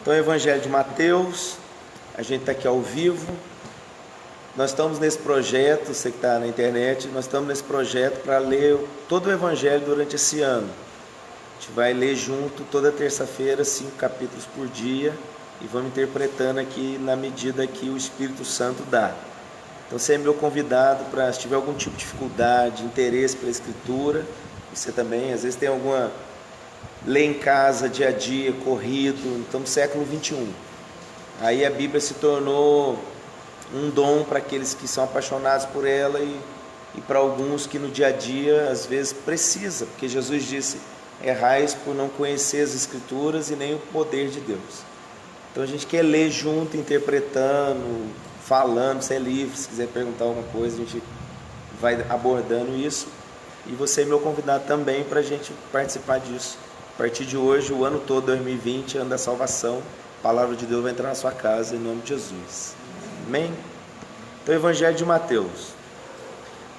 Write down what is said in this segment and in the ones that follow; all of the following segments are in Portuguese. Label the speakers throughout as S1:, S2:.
S1: Então, o Evangelho de Mateus, a gente está aqui ao vivo. Nós estamos nesse projeto, você que está na internet, nós estamos nesse projeto para ler todo o Evangelho durante esse ano. A gente vai ler junto toda terça-feira, 5 capítulos por dia, e vamos interpretando aqui na medida que o Espírito Santo dá. Então, você é meu convidado para, se tiver algum tipo de dificuldade, interesse pela Escritura, você também, às vezes tem alguma... Lê em casa, dia a dia, corrido, então no século 21. Aí a Bíblia se tornou um dom para aqueles que são apaixonados por ela e para alguns que no dia a dia às vezes precisa, porque Jesus disse: errais por não conhecer as Escrituras e nem o poder de Deus. Então a gente quer ler junto, interpretando, falando, você é livre, se quiser perguntar alguma coisa, a gente vai abordando isso. E você é meu convidado também para a gente participar disso. A partir de hoje, o ano todo, 2020, ano da salvação, a palavra de Deus vai entrar na sua casa, em nome de Jesus. Amém? Então, Evangelho de Mateus.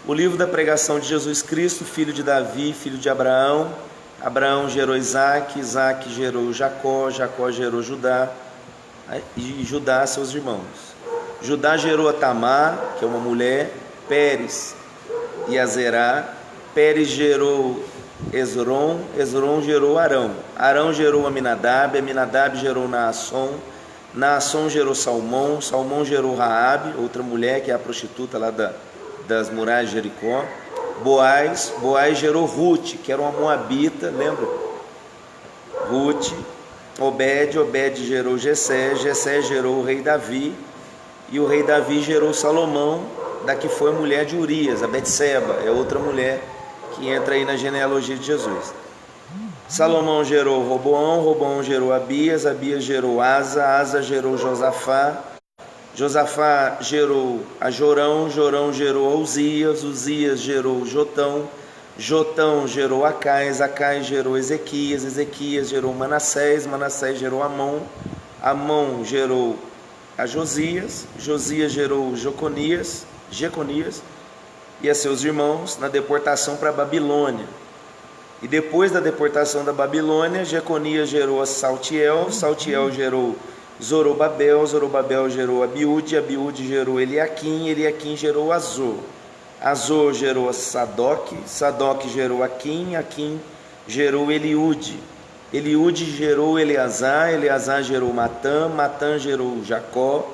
S1: O livro da pregação de Jesus Cristo, filho de Davi, filho de Abraão. Abraão gerou Isaac, Isaac gerou Jacó, Jacó gerou Judá, e Judá seus irmãos. Judá gerou a Tamar, que é uma mulher, Pérez e Azerá. Pérez gerou Esrom, Esrom gerou Arão, Arão gerou Aminadab, Aminadab gerou Naasson, Naasson gerou Salmão, Salmão gerou Raabe, outra mulher que é a prostituta lá das muralhas de Jericó. Boaz, Boaz gerou Rute, que era uma moabita, lembra? Rute. Obed, Obed gerou Jessé, Jessé gerou o rei Davi, e o rei Davi gerou Salomão, da que foi mulher de Urias, a Betseba, é outra mulher que entra aí na genealogia de Jesus. Salomão gerou Roboão, Roboão gerou Abias, Abias gerou Asa, Asa gerou Josafá, Josafá gerou a Jorão, Jorão gerou Uzias, Uzias gerou Jotão, Jotão gerou Acais, Acais gerou Ezequias, Ezequias gerou Manassés, Manassés gerou Amon, Amon gerou a Josias, Josias gerou Jeconias e a seus irmãos na deportação para a Babilônia. E depois da deportação da Babilônia, Jeconias gerou a Saltiel, Saltiel gerou Zorobabel, Zorobabel gerou Abiúde, Abiúde gerou Eliaquim, Eliaquim gerou Azor, Azor gerou a Sadoc, Sadoc gerou Aquim, Aquim gerou Eliúde, Eliúde gerou Eleazar, Eleazar gerou Matã, Matã gerou Jacó,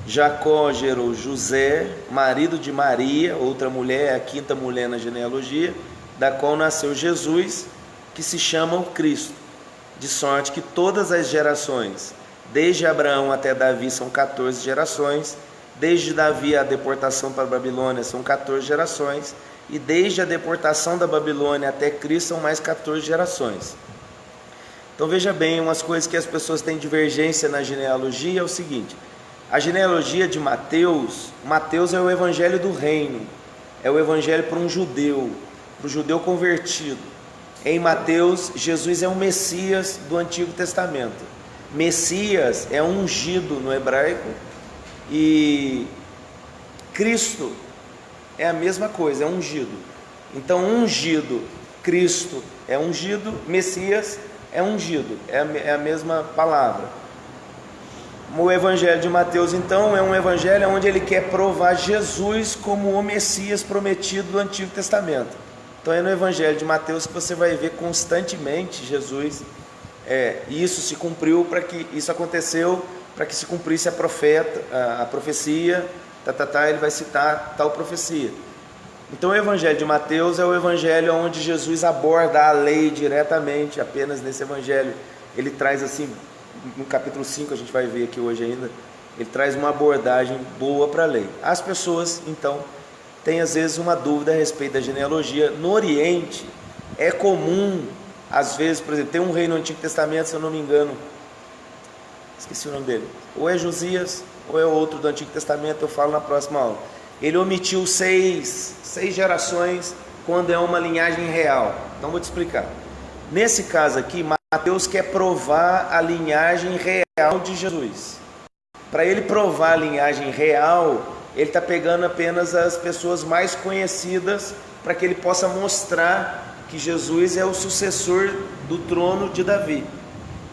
S1: Jacó gerou José, marido de Maria, outra mulher, a quinta mulher na genealogia, da qual nasceu Jesus, que se chama o Cristo. De sorte que todas as gerações, desde Abraão até Davi, são 14 gerações, desde Davi a deportação para a Babilônia são 14 gerações, e desde a deportação da Babilônia até Cristo são mais 14 gerações. Então veja bem, umas coisas que as pessoas têm divergência na genealogia é o seguinte: a genealogia de Mateus, Mateus é o evangelho do reino, é o evangelho para um judeu, para o judeu convertido. Em Mateus, Jesus é o Messias do Antigo Testamento. Messias é ungido no hebraico, e Cristo é a mesma coisa, é ungido. Então, ungido, Cristo é ungido, Messias é ungido, é a mesma palavra. O evangelho de Mateus, então, é um evangelho onde ele quer provar Jesus como o Messias prometido do Antigo Testamento. Então é no evangelho de Mateus que você vai ver constantemente Jesus, isso se cumpriu para que isso aconteceu, para que se cumprisse a profecia, ele vai citar tal profecia. Então o evangelho de Mateus é o evangelho onde Jesus aborda a lei diretamente. Apenas nesse evangelho ele traz assim, no capítulo 5, a gente vai ver aqui hoje ainda, ele traz uma abordagem boa para a lei. As pessoas, então, têm às vezes uma dúvida a respeito da genealogia. No Oriente, é comum, às vezes, por exemplo, tem um rei no Antigo Testamento, se eu não me engano, esqueci o nome dele, ou é Josias, ou é outro do Antigo Testamento, eu falo na próxima aula. Ele omitiu seis gerações quando é uma linhagem real. Então vou te explicar. Nesse caso aqui, Mateus quer provar a linhagem real de Jesus. Para ele provar a linhagem real, ele está pegando apenas as pessoas mais conhecidas, para que ele possa mostrar que Jesus é o sucessor do trono de Davi.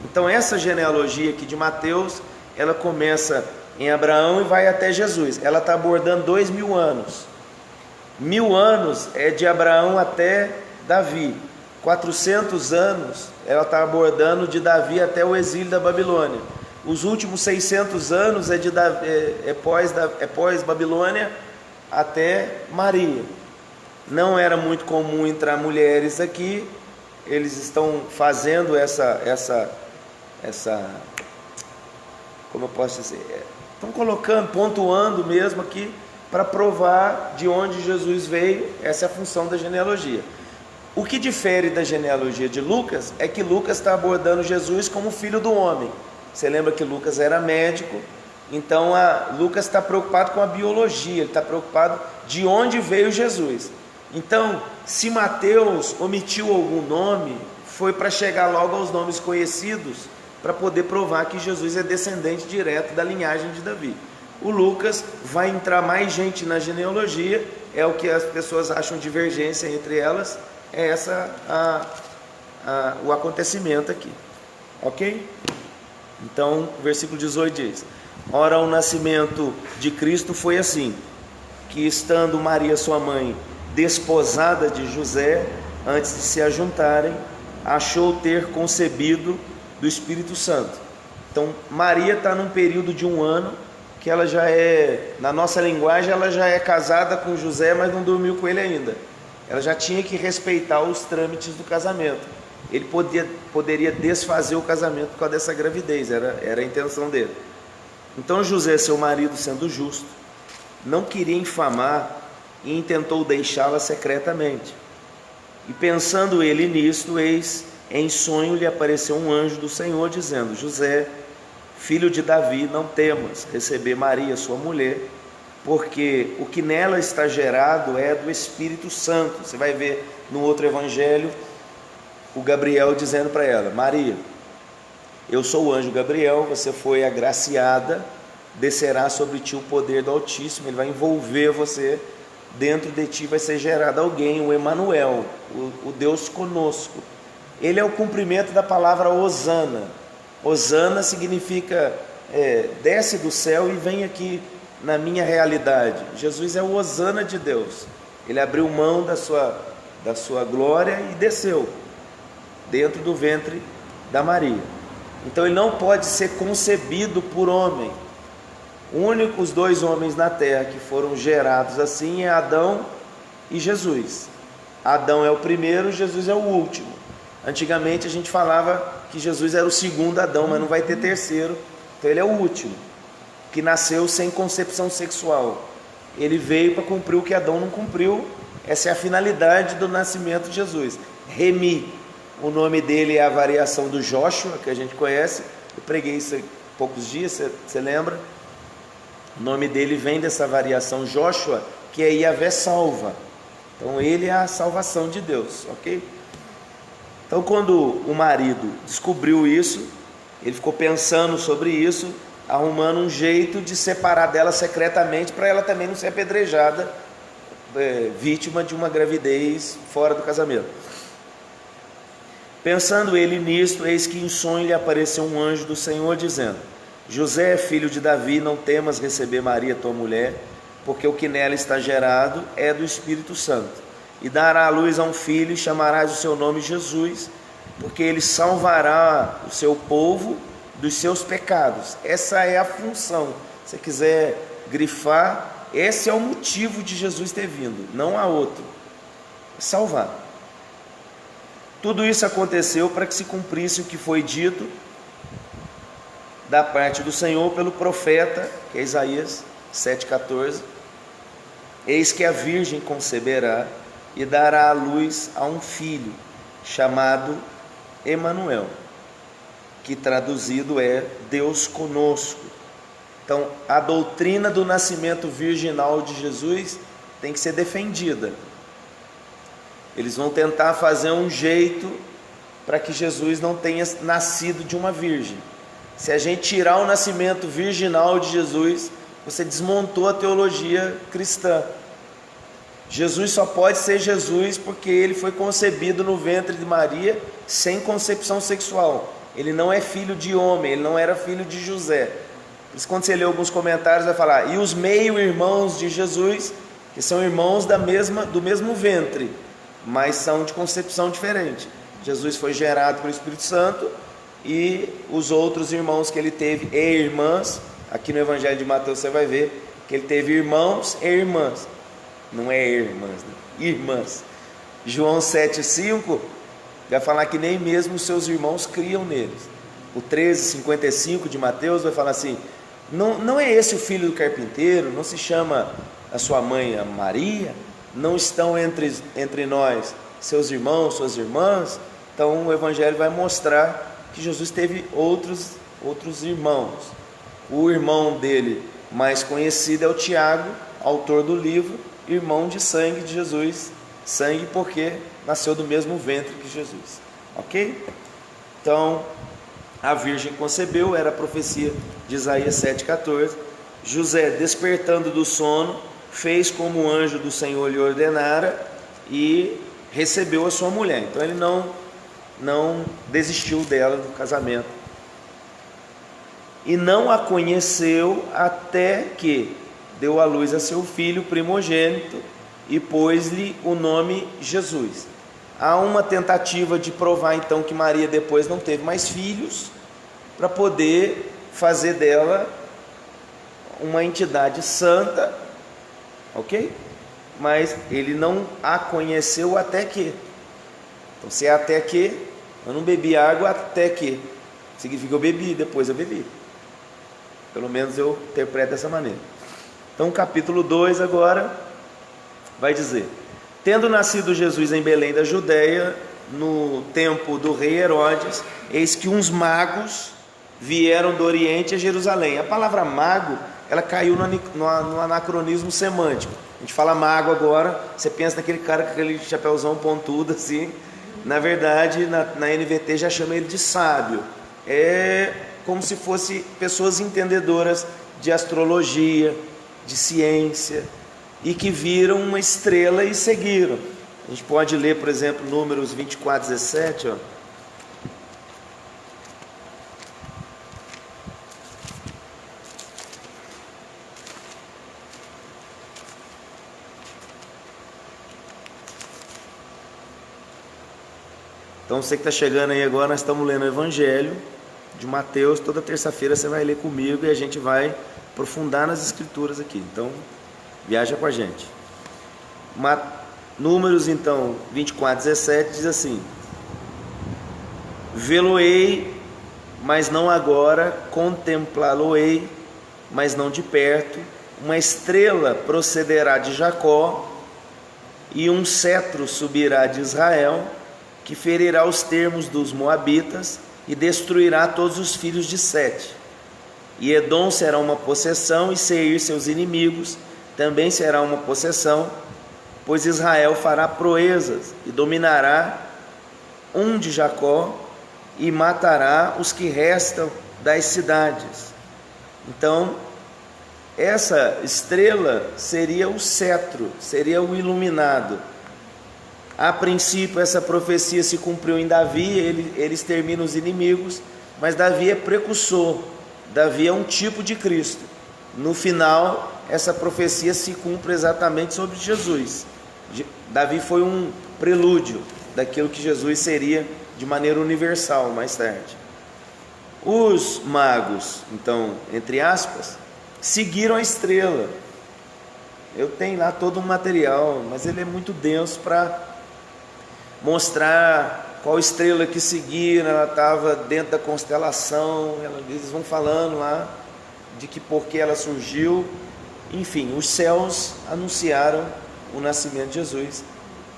S1: Então essa genealogia aqui de Mateus, ela começa em Abraão e vai até Jesus. Ela está abordando 2000 anos. 1000 anos é de Abraão até Davi. 400 anos ela está abordando de Davi até o exílio da Babilônia. Os últimos 600 anos é pós Babilônia até Maria. Não era muito comum entrar mulheres aqui. Eles estão fazendo essa como eu posso dizer, estão colocando, pontuando mesmo aqui para provar de onde Jesus veio. Essa é a função da genealogia. O que difere da genealogia de Lucas é que Lucas está abordando Jesus como filho do homem. Você lembra que Lucas era médico, então Lucas está preocupado com a biologia, ele está preocupado de onde veio Jesus. Então, se Mateus omitiu algum nome, foi para chegar logo aos nomes conhecidos, para poder provar que Jesus é descendente direto da linhagem de Davi. O Lucas vai entrar mais gente na genealogia, é o que as pessoas acham divergência entre elas, é o acontecimento aqui, ok? Então, o versículo 18 diz: ora, o nascimento de Cristo foi assim, que estando Maria sua mãe desposada de José, antes de se ajuntarem, achou ter concebido do Espírito Santo. Então Maria está num período de 1 ano, que ela já é, na nossa linguagem, ela já é casada com José, mas não dormiu com ele ainda. Ela já tinha que respeitar os trâmites do casamento. Ele poderia desfazer o casamento por causa dessa gravidez, era a intenção dele. Então José, seu marido, sendo justo, não queria infamar e intentou deixá-la secretamente. E pensando ele nisto, eis, em sonho lhe apareceu um anjo do Senhor, dizendo: José, filho de Davi, não temas receber Maria, sua mulher, porque o que nela está gerado é do Espírito Santo. Você vai ver no outro evangelho o Gabriel dizendo para ela: Maria, eu sou o anjo Gabriel, você foi agraciada, descerá sobre ti o poder do Altíssimo, ele vai envolver você, dentro de ti vai ser gerado alguém, o Emanuel, o Deus conosco. Ele é o cumprimento da palavra Hosana. Hosana significa desce do céu e vem aqui na minha realidade. Jesus é o Hosana de Deus. Ele abriu mão da sua glória e desceu dentro do ventre da Maria. Então ele não pode ser concebido por homem. Os 2 homens na terra que foram gerados assim é Adão e Jesus. Adão é o primeiro, Jesus é o último. Antigamente a gente falava que Jesus era o segundo Adão, mas não vai ter terceiro. Então ele é o último, que nasceu sem concepção sexual. Ele veio para cumprir o que Adão não cumpriu. Essa é a finalidade do nascimento de Jesus. Remi, o nome dele é a variação do Joshua, que a gente conhece. Eu preguei isso há poucos dias, você lembra? O nome dele vem dessa variação Joshua, que é Yahvé salva. Então ele é a salvação de Deus, ok? Então quando o marido descobriu isso, ele ficou pensando sobre isso, arrumando um jeito de separar dela secretamente, para ela também não ser apedrejada, vítima de uma gravidez fora do casamento. Pensando ele nisto, eis que em sonho lhe apareceu um anjo do Senhor, dizendo: José, filho de Davi, não temas receber Maria, tua mulher, porque o que nela está gerado é do Espírito Santo. E dará à luz a um filho, e chamarás o seu nome Jesus, porque ele salvará o seu povo dos seus pecados. Essa é a função. Se você quiser grifar, esse é o motivo de Jesus ter vindo, não há outro. Salvar. Tudo isso aconteceu para que se cumprisse o que foi dito da parte do Senhor pelo profeta, que é Isaías 7,14. Eis que a virgem conceberá e dará à luz a um filho, chamado Emanuel, que traduzido é Deus conosco. Então a doutrina do nascimento virginal de Jesus tem que ser defendida. Eles vão tentar fazer um jeito para que Jesus não tenha nascido de uma virgem. Se a gente tirar o nascimento virginal de Jesus, você desmontou a teologia cristã. Jesus só pode ser Jesus porque ele foi concebido no ventre de Maria sem concepção sexual. ele não é filho de homem, ele não era filho de José. Por isso, quando você lê alguns comentários, vai falar, e os meio-irmãos de Jesus, que são irmãos do mesmo ventre, mas são de concepção diferente. Jesus foi gerado pelo Espírito Santo, e os outros irmãos que ele teve e irmãs, aqui no Evangelho de Mateus você vai ver que ele teve irmãos e irmãs, não é irmãs, né? Irmãs. João 7,5 vai falar que nem mesmo os seus irmãos criam neles. O 13,55 de Mateus vai falar assim, não é esse o filho do carpinteiro? Não se chama a sua mãe a Maria? Não estão entre nós seus irmãos, suas irmãs? Então o Evangelho vai mostrar que Jesus teve outros irmãos. O irmão dele mais conhecido é o Tiago, autor do livro, irmão de sangue de Jesus, sangue porque nasceu do mesmo ventre que Jesus, ok? Então, a virgem concebeu, era a profecia de Isaías 7,14. José, despertando do sono, fez como o anjo do Senhor lhe ordenara e recebeu a sua mulher. Então ele não desistiu dela do casamento, e não a conheceu até que deu à luz a seu filho primogênito e pôs-lhe o nome Jesus. Há uma tentativa de provar então que Maria depois não teve mais filhos, para poder fazer dela uma entidade santa, ok? Mas ele não a conheceu até que. Então, se é até que, eu não bebi água até que, significa que eu bebi, depois eu bebi. Pelo menos eu interpreto dessa maneira. Então, capítulo 2 agora vai dizer: tendo nascido Jesus em Belém da Judéia, no tempo do rei Herodes, eis que uns magos vieram do Oriente a Jerusalém. A palavra mago, ela caiu no anacronismo semântico. A gente fala mago agora, você pensa naquele cara com aquele chapéuzão pontudo assim. Na verdade, na NVT já chama ele de sábio. É como se fosse pessoas entendedoras de astrologia, de ciência, e que viram uma estrela e seguiram. A gente pode ler, por exemplo, Números 24:17, ó. Então você que está chegando aí agora, nós estamos lendo o Evangelho de Mateus. Toda terça-feira você vai ler comigo e a gente vai aprofundar nas escrituras aqui. Então, viaja com a gente. Números, então, 24:17 diz assim: vê-lo-ei, mas não agora, contemplá-lo-ei, mas não de perto. Uma estrela procederá de Jacó, e um cetro subirá de Israel, que ferirá os termos dos moabitas e destruirá todos os filhos de Sete. E Edom será uma possessão, e Seir seus inimigos também será uma possessão, pois Israel fará proezas e dominará um de Jacó e matará os que restam das cidades. Então, essa estrela seria o cetro, seria o iluminado. A princípio essa profecia se cumpriu em Davi, ele extermina os inimigos, mas Davi é precursor, Davi é um tipo de Cristo. No final, essa profecia se cumpre exatamente sobre Jesus. Davi foi um prelúdio daquilo que Jesus seria de maneira universal mais tarde. Os magos, então, entre aspas, seguiram a estrela. Eu tenho lá todo um material, mas ele é muito denso para mostrar qual estrela que seguiram. Ela estava dentro da constelação, eles vão falando lá de que porque ela surgiu. Enfim, os céus anunciaram o nascimento de Jesus.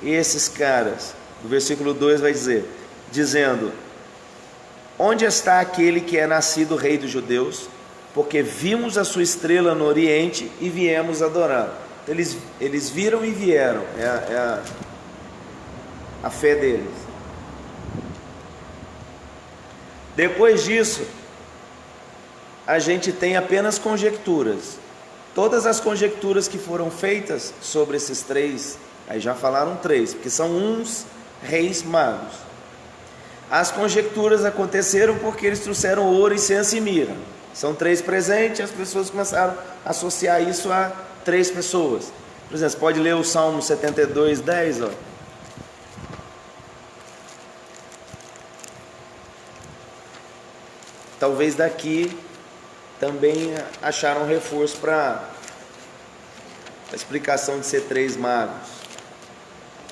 S1: E esses caras, no versículo 2 vai dizer, dizendo: onde está aquele que é nascido rei dos judeus? Porque vimos a sua estrela no oriente e viemos adorar. Então, eles viram e vieram, a fé deles. Depois disso, a gente tem apenas conjecturas. Todas as conjecturas que foram feitas sobre esses três, aí já falaram três, porque são uns reis magos. As conjecturas aconteceram porque eles trouxeram ouro, incenso e mirra. São 3 presentes, as pessoas começaram a associar isso a 3 pessoas. Por exemplo, você pode ler o Salmo 72, 10, ó. Talvez daqui também acharam reforço para a explicação de ser 3 magos,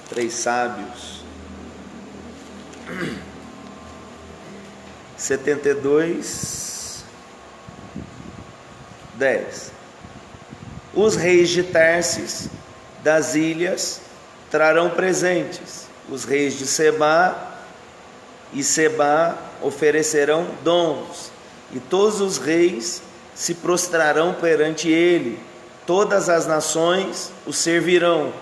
S1: 3 sábios. 72, 10. Os reis de Társis, das ilhas, trarão presentes. Os reis de Sebá e Sebá oferecerão dons. E todos os reis se prostrarão perante ele. Todas as nações o servirão,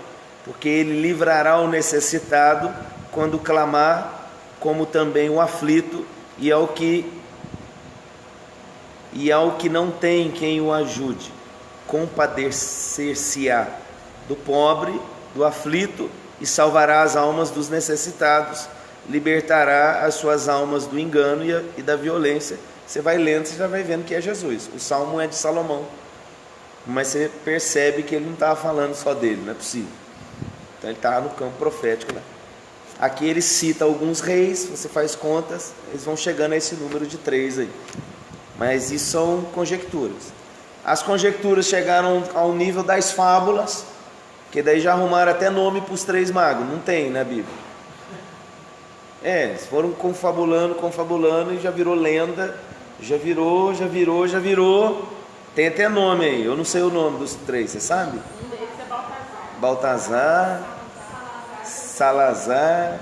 S1: porque ele livrará o necessitado quando clamar, como também o aflito, e ao que não tem quem o ajude. Compadecer-se-á do pobre, do aflito, e salvará as almas dos necessitados, libertará as suas almas do engano e da violência. Você vai lendo, você já vai vendo que é Jesus. O salmo é de Salomão, mas você percebe que ele não estava falando só dele, não é possível. Então ele estava no campo profético, né? Aqui ele cita alguns reis, você faz contas, eles vão chegando a esse número de 3 aí. Mas isso são conjecturas. As conjecturas chegaram ao nível das fábulas, que daí já arrumaram até nome para os 3 magos. Não tem na Bíblia. Eles foram confabulando e já virou lenda, já virou. Tem até nome aí, eu não sei o nome dos 3, você sabe?
S2: Um deles é
S1: Baltazar, Salazar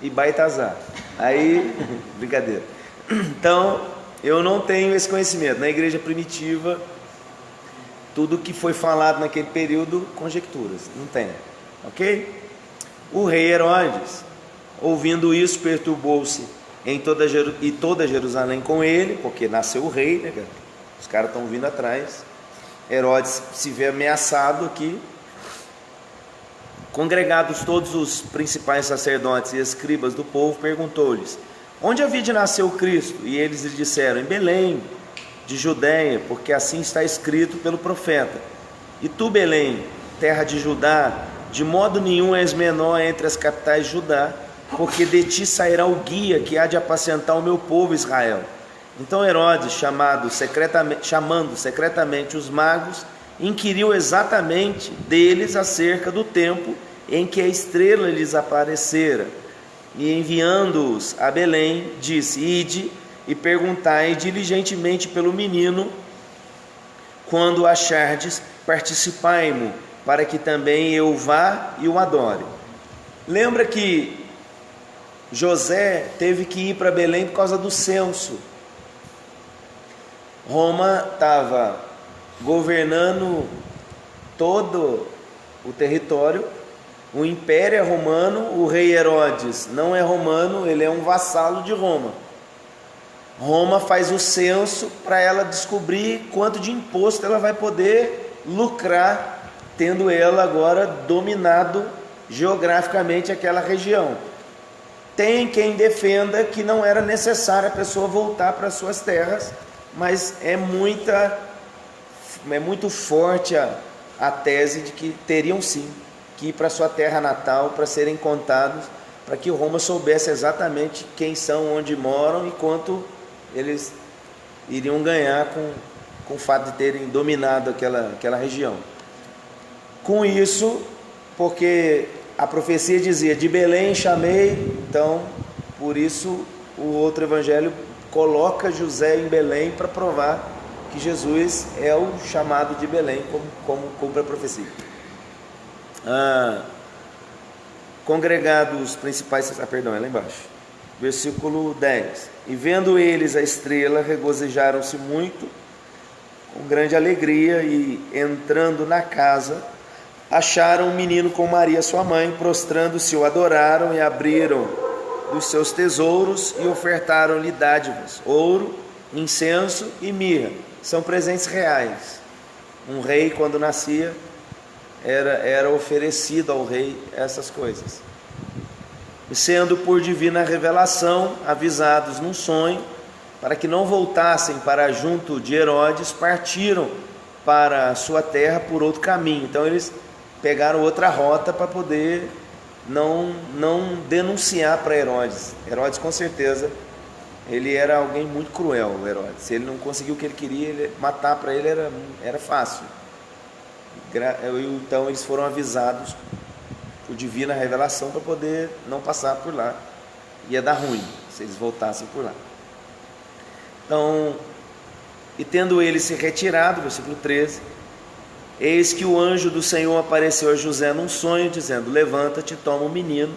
S1: e Baitazar. Aí, brincadeira. Então, eu não tenho esse conhecimento. Na igreja primitiva, tudo que foi falado naquele período, conjecturas, não tem, ok? O rei Herodes, ouvindo isso, perturbou-se e toda Jerusalém com ele, porque nasceu o rei, né, cara? Os caras estão vindo atrás. Herodes se vê ameaçado aqui. Congregados todos os principais sacerdotes e escribas do povo, perguntou-lhes: onde havia de nascer o Cristo? E eles lhe disseram: em Belém, de Judéia, porque assim está escrito pelo profeta: e tu, Belém, terra de Judá, de modo nenhum és menor entre as capitais de Judá, porque de ti sairá o guia que há de apacentar o meu povo Israel. Então Herodes, chamando secretamente os magos, inquiriu exatamente deles acerca do tempo em que a estrela lhes aparecera, e enviando-os a Belém, disse: ide e perguntai diligentemente pelo menino. Quando o achardes, participai-mo, para que também eu vá e o adore. Lembra que José teve que ir para Belém por causa do censo. Roma estava governando todo o território, o império é romano, o rei Herodes não é romano, ele é um vassalo de Roma. Roma faz o censo para ela descobrir quanto de imposto ela vai poder lucrar, tendo ela agora dominado geograficamente aquela região. Tem quem defenda que não era necessário a pessoa voltar para suas terras, mas é muito forte a tese de que teriam sim que ir para sua terra natal para serem contados, para que Roma soubesse exatamente quem são, onde moram e quanto eles iriam ganhar com o fato de terem dominado aquela região. Com isso, porque a profecia dizia: de Belém chamei, então por isso o outro evangelho coloca José em Belém para provar que Jesus é o chamado de Belém, como cumpre a profecia. Congregados os principais, é lá embaixo, versículo 10: e vendo eles a estrela, regozijaram-se muito, com grande alegria, e entrando na casa, acharam um menino com Maria sua mãe, prostrando-se o adoraram, e abriram dos seus tesouros e ofertaram-lhe dádivas, ouro, incenso e mirra. São presentes reais. Um rei, quando nascia, era oferecido ao rei essas coisas. e sendo por divina revelação avisados num sonho, para que não voltassem para junto de Herodes, partiram para a sua terra por outro caminho. Então eles pegaram outra rota para poder não denunciar para Herodes. Herodes, com certeza, ele era alguém muito cruel, o Herodes. Se ele não conseguiu o que ele queria, matar para ele era fácil. Então eles foram avisados por divina revelação para poder não passar por lá. Ia dar ruim se eles voltassem por lá. Então, e tendo ele se retirado, versículo 13, eis que o anjo do Senhor apareceu a José num sonho, dizendo: levanta-te, toma o menino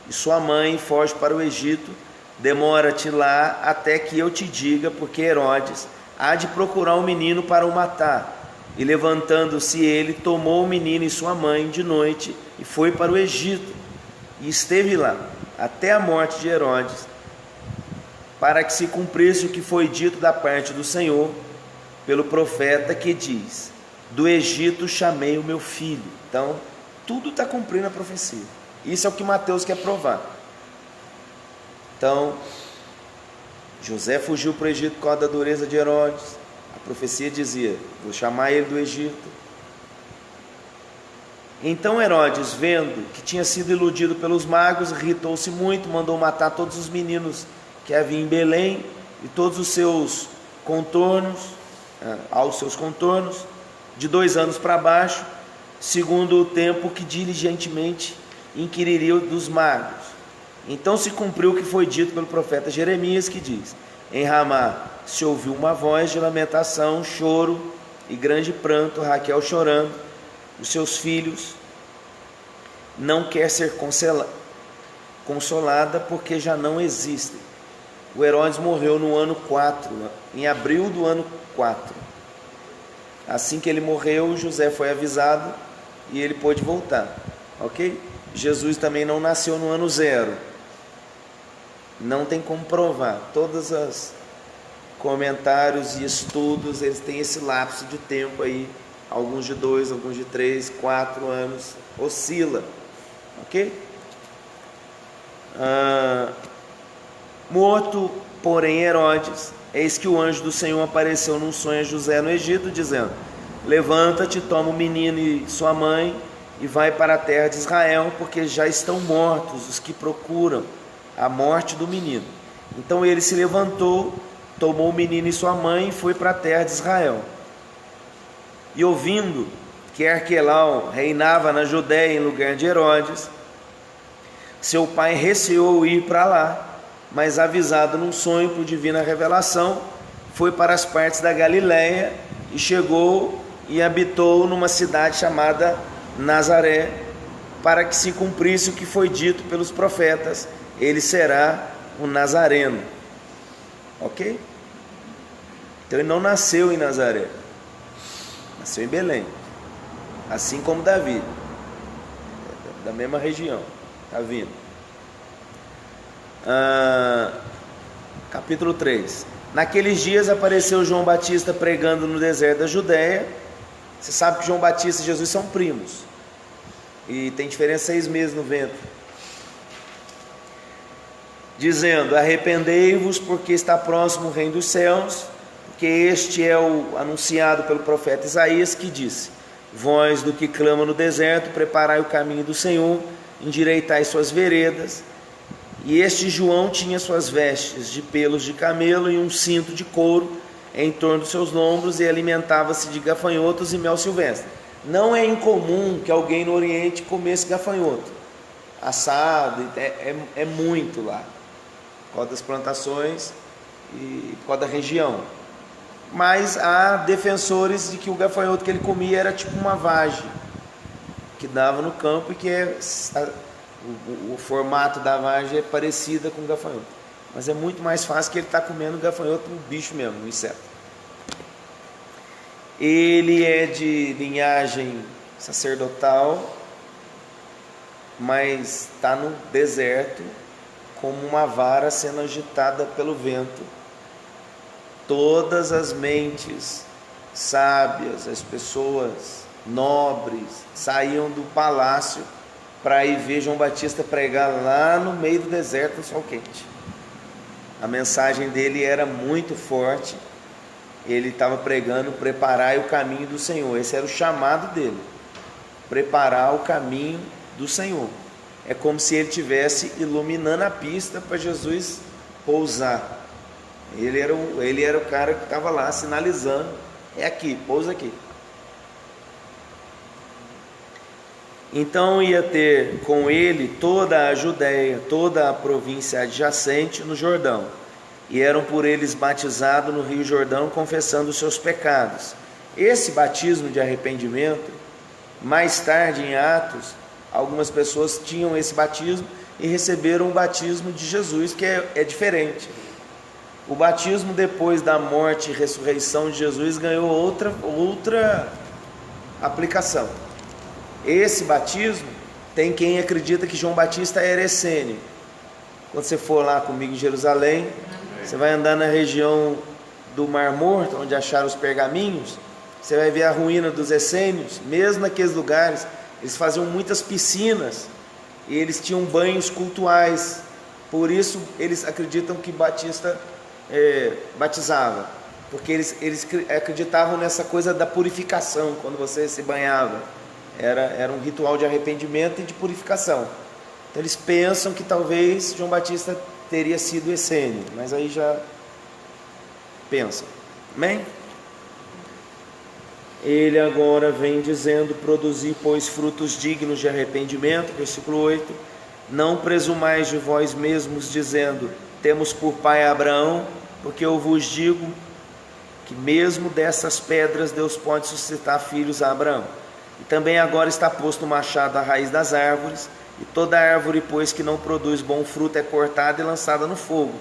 S1: e sua mãe, foge para o Egito, demora-te lá até que eu te diga, porque Herodes há de procurar o menino para o matar. E levantando-se ele, tomou o menino e sua mãe de noite e foi para o Egito, e esteve lá até a morte de Herodes, para que se cumprisse o que foi dito da parte do Senhor pelo profeta, que diz: do Egito chamei o meu filho. Então, tudo está cumprindo a profecia. Isso é o que Mateus quer provar. Então, José fugiu para o Egito por causa da dureza de Herodes. A profecia dizia: vou chamar ele do Egito. Então Herodes, vendo que tinha sido iludido pelos magos, irritou-se muito, mandou matar todos os meninos que havia em Belém e todos os seus contornos, aos seus contornos, de 2 anos para baixo, segundo o tempo que diligentemente inquiriria dos magos. Então se cumpriu o que foi dito pelo profeta Jeremias, que diz: em Ramá se ouviu uma voz de lamentação, choro e grande pranto, Raquel chorando os seus filhos, não quer ser consolada, porque já não existem. O Herodes morreu no ano 4, em abril do ano 4. Assim que ele morreu, José foi avisado e ele pôde voltar, ok? Jesus também não nasceu no ano 0. Não tem como provar. Todos os comentários e estudos, eles têm esse lapso de tempo aí, alguns de 2, alguns de 3, 4 anos, oscila, ok? Morto, porém, Herodes, eis que o anjo do Senhor apareceu num sonho a José no Egito, dizendo: levanta-te, toma o menino e sua mãe e vai para a terra de Israel, porque já estão mortos os que procuram a morte do menino. Então ele se levantou, tomou o menino e sua mãe e foi para a terra de Israel. E ouvindo que Arquelau reinava na Judéia em lugar de Herodes, seu pai receou ir para lá, mas avisado num sonho por divina revelação, foi para as partes da Galiléia e chegou e habitou numa cidade chamada Nazaré, para que se cumprisse o que foi dito pelos profetas: ele será um nazareno. Ok? Então ele não nasceu em Nazaré, nasceu em Belém, assim como Davi, da mesma região, está vindo. Capítulo 3. Naqueles dias apareceu João Batista pregando no deserto da Judéia. Você sabe que João Batista e Jesus são primos, e tem diferença 6 meses no ventre. Dizendo: arrependei-vos, porque está próximo o reino dos céus, porque este é o anunciado pelo profeta Isaías, que disse: voz do que clama no deserto, preparai o caminho do Senhor, endireitai suas veredas. E este João tinha suas vestes de pelos de camelo e um cinto de couro em torno dos seus lombros, e alimentava-se de gafanhotos e mel silvestre. Não é incomum que alguém no Oriente comesse gafanhoto assado, é muito lá, por causa das plantações e por causa da região. Mas há defensores de que o gafanhoto que ele comia era tipo uma vagem que dava no campo, e que o formato da vagem é parecida com o gafanhoto, mas é muito mais fácil que ele está comendo gafanhoto, um bicho mesmo, um inseto. Ele é de linhagem sacerdotal, mas está no deserto como uma vara sendo agitada pelo vento. Todas as mentes sábias, as pessoas nobres, saíam do palácio para ir ver João Batista pregar lá no meio do deserto, no sol quente. A mensagem dele era muito forte. Ele estava pregando: preparai o caminho do Senhor. Esse era o chamado dele, preparar o caminho do Senhor. É como se ele estivesse iluminando a pista para Jesus pousar. Ele era o cara que estava lá sinalizando: é aqui, pousa aqui. Então ia ter com ele toda a Judéia, toda a província adjacente no Jordão, e eram por eles batizados no rio Jordão, confessando os seus pecados. Esse batismo de arrependimento, mais tarde em Atos, algumas pessoas tinham esse batismo e receberam o batismo de Jesus, que é diferente. O batismo depois da morte e ressurreição de Jesus ganhou outra aplicação. Esse batismo tem quem acredita que João Batista era essênio. Quando você for lá comigo em Jerusalém, você vai andar na região do Mar Morto, onde acharam os pergaminhos, você vai ver a ruína dos essênios. Mesmo naqueles lugares, eles faziam muitas piscinas e eles tinham banhos cultuais. Por isso eles acreditam que Batista batizava, porque eles acreditavam nessa coisa da purificação. Quando você se banhava, era um ritual de arrependimento e de purificação. Então eles pensam que talvez João Batista teria sido essênio, mas aí já pensa. Amém? Ele agora vem dizendo: produzir, pois, frutos dignos de arrependimento. Versículo 8: não presumais de vós mesmos, dizendo: temos por pai Abraão, porque eu vos digo que mesmo dessas pedras Deus pode suscitar filhos a Abraão. E também agora está posto o machado à raiz das árvores, e toda árvore, pois, que não produz bom fruto é cortada e lançada no fogo.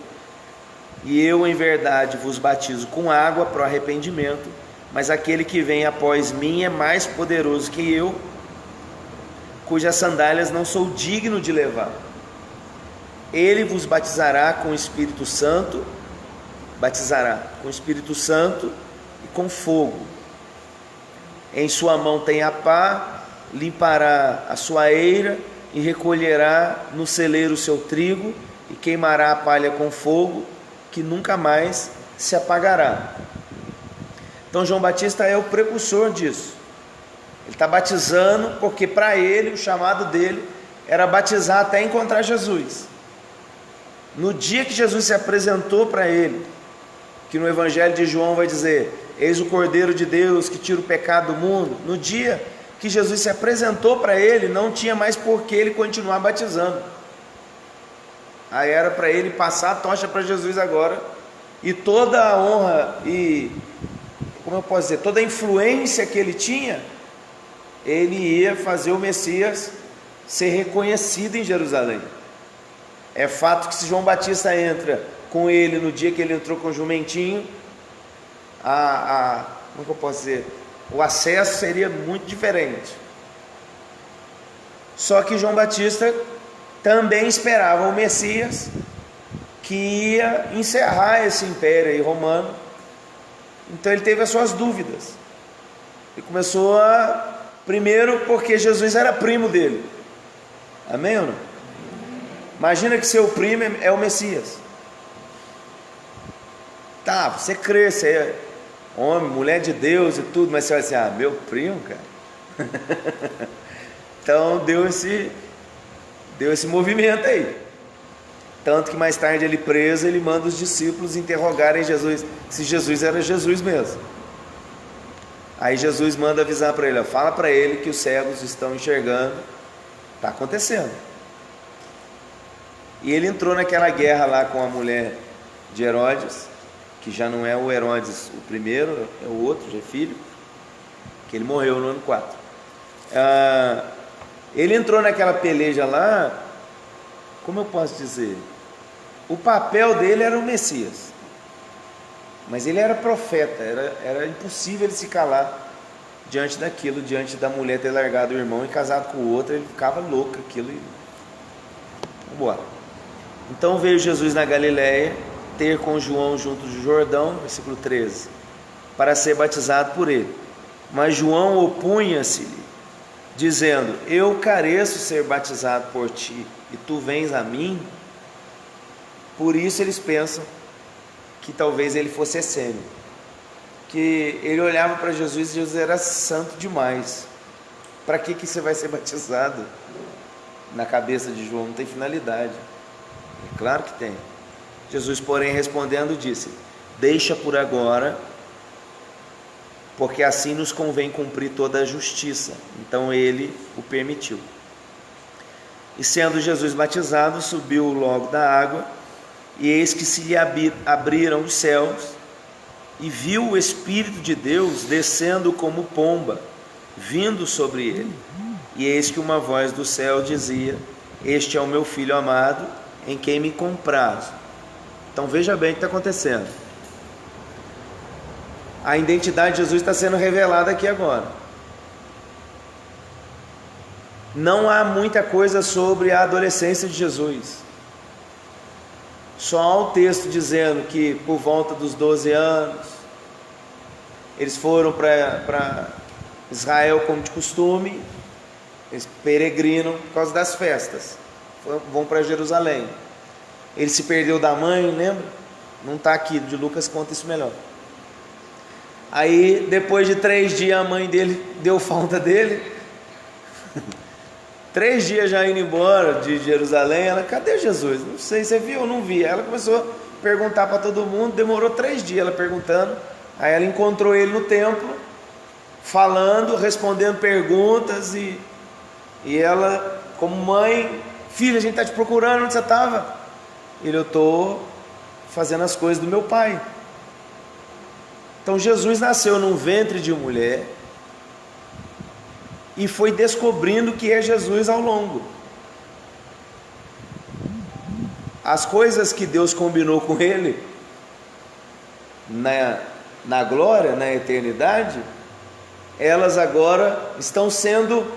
S1: E eu, em verdade, vos batizo com água para o arrependimento, mas aquele que vem após mim é mais poderoso que eu, cujas sandálias não sou digno de levar. Ele vos batizará com o Espírito Santo, e com fogo. Em sua mão tem a pá, limpará a sua eira e recolherá no celeiro o seu trigo, e queimará a palha com fogo, que nunca mais se apagará. Então João Batista é o precursor disso. Ele está batizando porque para ele, o chamado dele era batizar até encontrar Jesus. No dia que Jesus se apresentou para ele, que no Evangelho de João vai dizer: eis o Cordeiro de Deus que tira o pecado do mundo. No dia que Jesus se apresentou para ele, não tinha mais por que ele continuar batizando. Aí era para ele passar a tocha para Jesus agora, e toda a honra e, como eu posso dizer, toda a influência que ele tinha, ele ia fazer o Messias ser reconhecido em Jerusalém. É fato que se João Batista entra com ele no dia que ele entrou com o jumentinho, como que eu posso dizer, o acesso seria muito diferente. Só que João Batista também esperava o Messias, que ia encerrar esse império aí romano. Então ele teve as suas dúvidas. Ele começou primeiro porque Jesus era primo dele. Amém ou não? Imagina que seu primo é o Messias. Tá, você crê, você é homem, mulher de Deus e tudo, mas você vai assim: meu primo, cara. Então deu esse movimento aí. Tanto que mais tarde ele preso, ele manda os discípulos interrogarem Jesus, se Jesus era Jesus mesmo. Aí Jesus manda avisar para ele: fala para ele que os cegos estão enxergando, está acontecendo. E ele entrou naquela guerra lá com a mulher de Herodes, que já não é o Herodes o primeiro, é o outro, já é filho, que ele morreu no ano 4. Ele entrou naquela peleja lá, como eu posso dizer, o papel dele era o Messias, mas ele era profeta, era impossível ele se calar diante daquilo, diante da mulher ter largado o irmão e casado com o outro. Ele ficava louco aquilo. Vamos embora. Então veio Jesus na Galiléia ter com João junto do Jordão, versículo 13, para ser batizado por ele. Mas João opunha-se dizendo: eu careço ser batizado por ti, e tu vens a mim. Por isso eles pensam que talvez ele fosse essênio, que ele olhava para Jesus e Jesus era santo demais. Para que você vai ser batizado? Na cabeça de João não tem finalidade. É claro que tem. Jesus, porém, respondendo, disse: deixa por agora, porque assim nos convém cumprir toda a justiça. Então ele o permitiu. E sendo Jesus batizado, subiu logo da água, e eis que se lhe abriram os céus, e viu o Espírito de Deus descendo como pomba, vindo sobre ele. E eis que uma voz do céu dizia: este é o meu Filho amado, em quem me comprazo. Então veja bem o que está acontecendo. A identidade de Jesus está sendo revelada aqui agora. Não há muita coisa sobre a adolescência de Jesus. Só há o texto dizendo que por volta dos 12 anos eles foram para Israel como de costume. Eles peregrinam por causa das festas, vão para Jerusalém. Ele se perdeu da mãe, lembra? Não está aqui, de Lucas conta isso melhor. Aí depois de 3 dias a mãe dele deu falta dele. 3 dias já indo embora de Jerusalém, ela: cadê Jesus? Não sei, você viu ou não vi? Ela começou a perguntar para todo mundo, demorou 3 dias ela perguntando. Aí ela encontrou ele no templo, falando, respondendo perguntas, e ela, como mãe: filha, a gente está te procurando, onde você estava? Ele: eu estou fazendo as coisas do meu pai. Então Jesus nasceu num ventre de mulher e foi descobrindo que é Jesus ao longo. As coisas que Deus combinou com ele na glória, na eternidade, elas agora estão sendo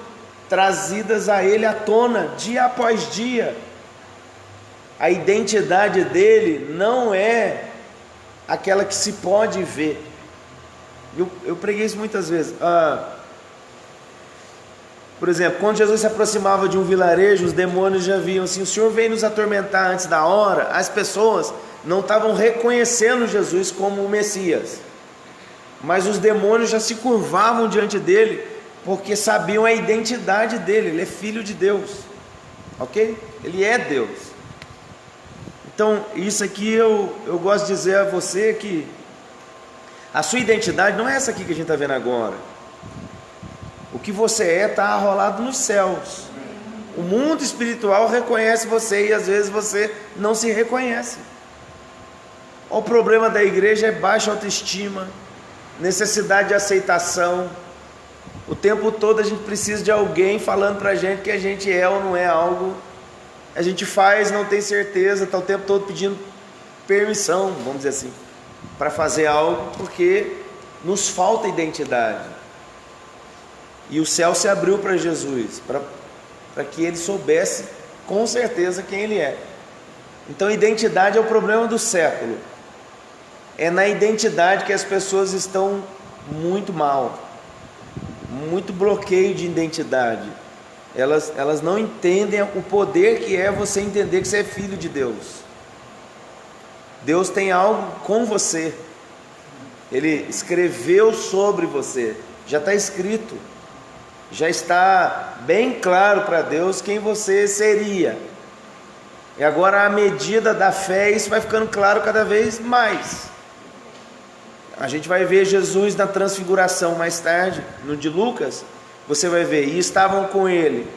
S1: trazidas a ele à tona, dia após dia. A identidade dele não é aquela que se pode ver. Eu preguei isso muitas vezes. Por exemplo, quando Jesus se aproximava de um vilarejo, os demônios já viam assim: o Senhor veio nos atormentar antes da hora. As pessoas não estavam reconhecendo Jesus como o Messias, mas os demônios já se curvavam diante dele, porque sabiam a identidade dele. Ele é filho de Deus, ok? Ele é Deus. Então isso aqui eu gosto de dizer a você que a sua identidade não é essa aqui que a gente está vendo agora. O que você é está arrolado nos céus. O mundo espiritual reconhece você e às vezes você não se reconhece. O problema da igreja é baixa autoestima, necessidade de aceitação. O tempo todo a gente precisa de alguém falando para a gente que a gente é ou não é algo. A gente faz, não tem certeza, está o tempo todo pedindo permissão, vamos dizer assim, para fazer algo, porque nos falta identidade. E o céu se abriu para Jesus, para que ele soubesse com certeza quem ele é. Então identidade é o problema do século. É na identidade que as pessoas estão muito mal, muito bloqueio de identidade. Elas não entendem o poder que é você entender que você é filho de Deus. Deus tem algo com você. Ele escreveu sobre você. Já está escrito. Já está bem claro para Deus quem você seria. E agora, à medida da fé, isso vai ficando claro cada vez mais. A gente vai ver Jesus na transfiguração mais tarde, no de Lucas. Você vai ver: e estavam com ele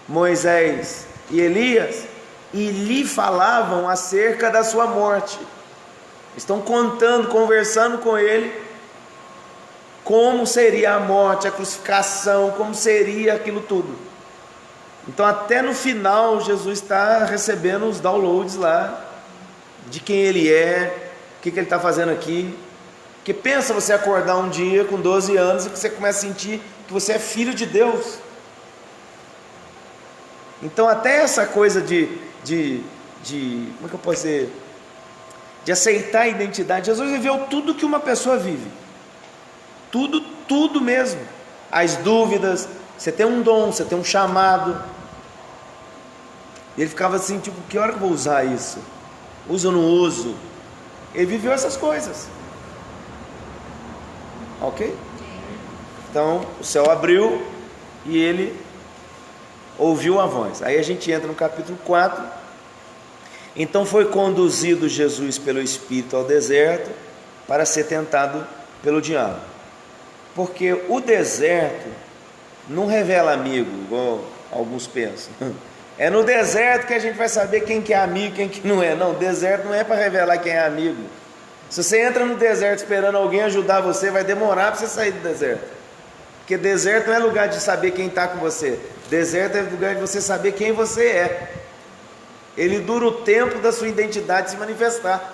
S1: Moisés e Elias, e lhe falavam acerca da sua morte. Estão contando, conversando com ele como seria a morte, a crucificação, como seria aquilo tudo. Então até no final Jesus está recebendo os downloads lá de quem ele é, o que ele está fazendo aqui. Porque pensa você acordar um dia com 12 anos e que você começa a sentir que você é filho de Deus. Então até essa coisa de como é que eu posso dizer? De aceitar a identidade. Jesus viveu tudo que uma pessoa vive. Tudo mesmo. As dúvidas, Você tem um dom, você tem um chamado. E ele ficava assim, tipo, que hora que eu vou usar isso? Uso ou não uso? Ele viveu essas coisas. Ok? Então, o céu abriu e ele ouviu a voz. Aí a gente entra no capítulo 4. Então foi conduzido Jesus pelo Espírito ao deserto para ser tentado pelo diabo. Porque o deserto não revela amigo, igual alguns pensam. É no deserto que a gente vai saber quem que é amigo e quem que não é. Não, o deserto não é para revelar quem é amigo. Se você entra no deserto esperando alguém ajudar você, vai demorar para você sair do deserto. Porque deserto não é lugar de saber quem está com você. Deserto é lugar de você saber quem você é. Ele dura o tempo da sua identidade se manifestar.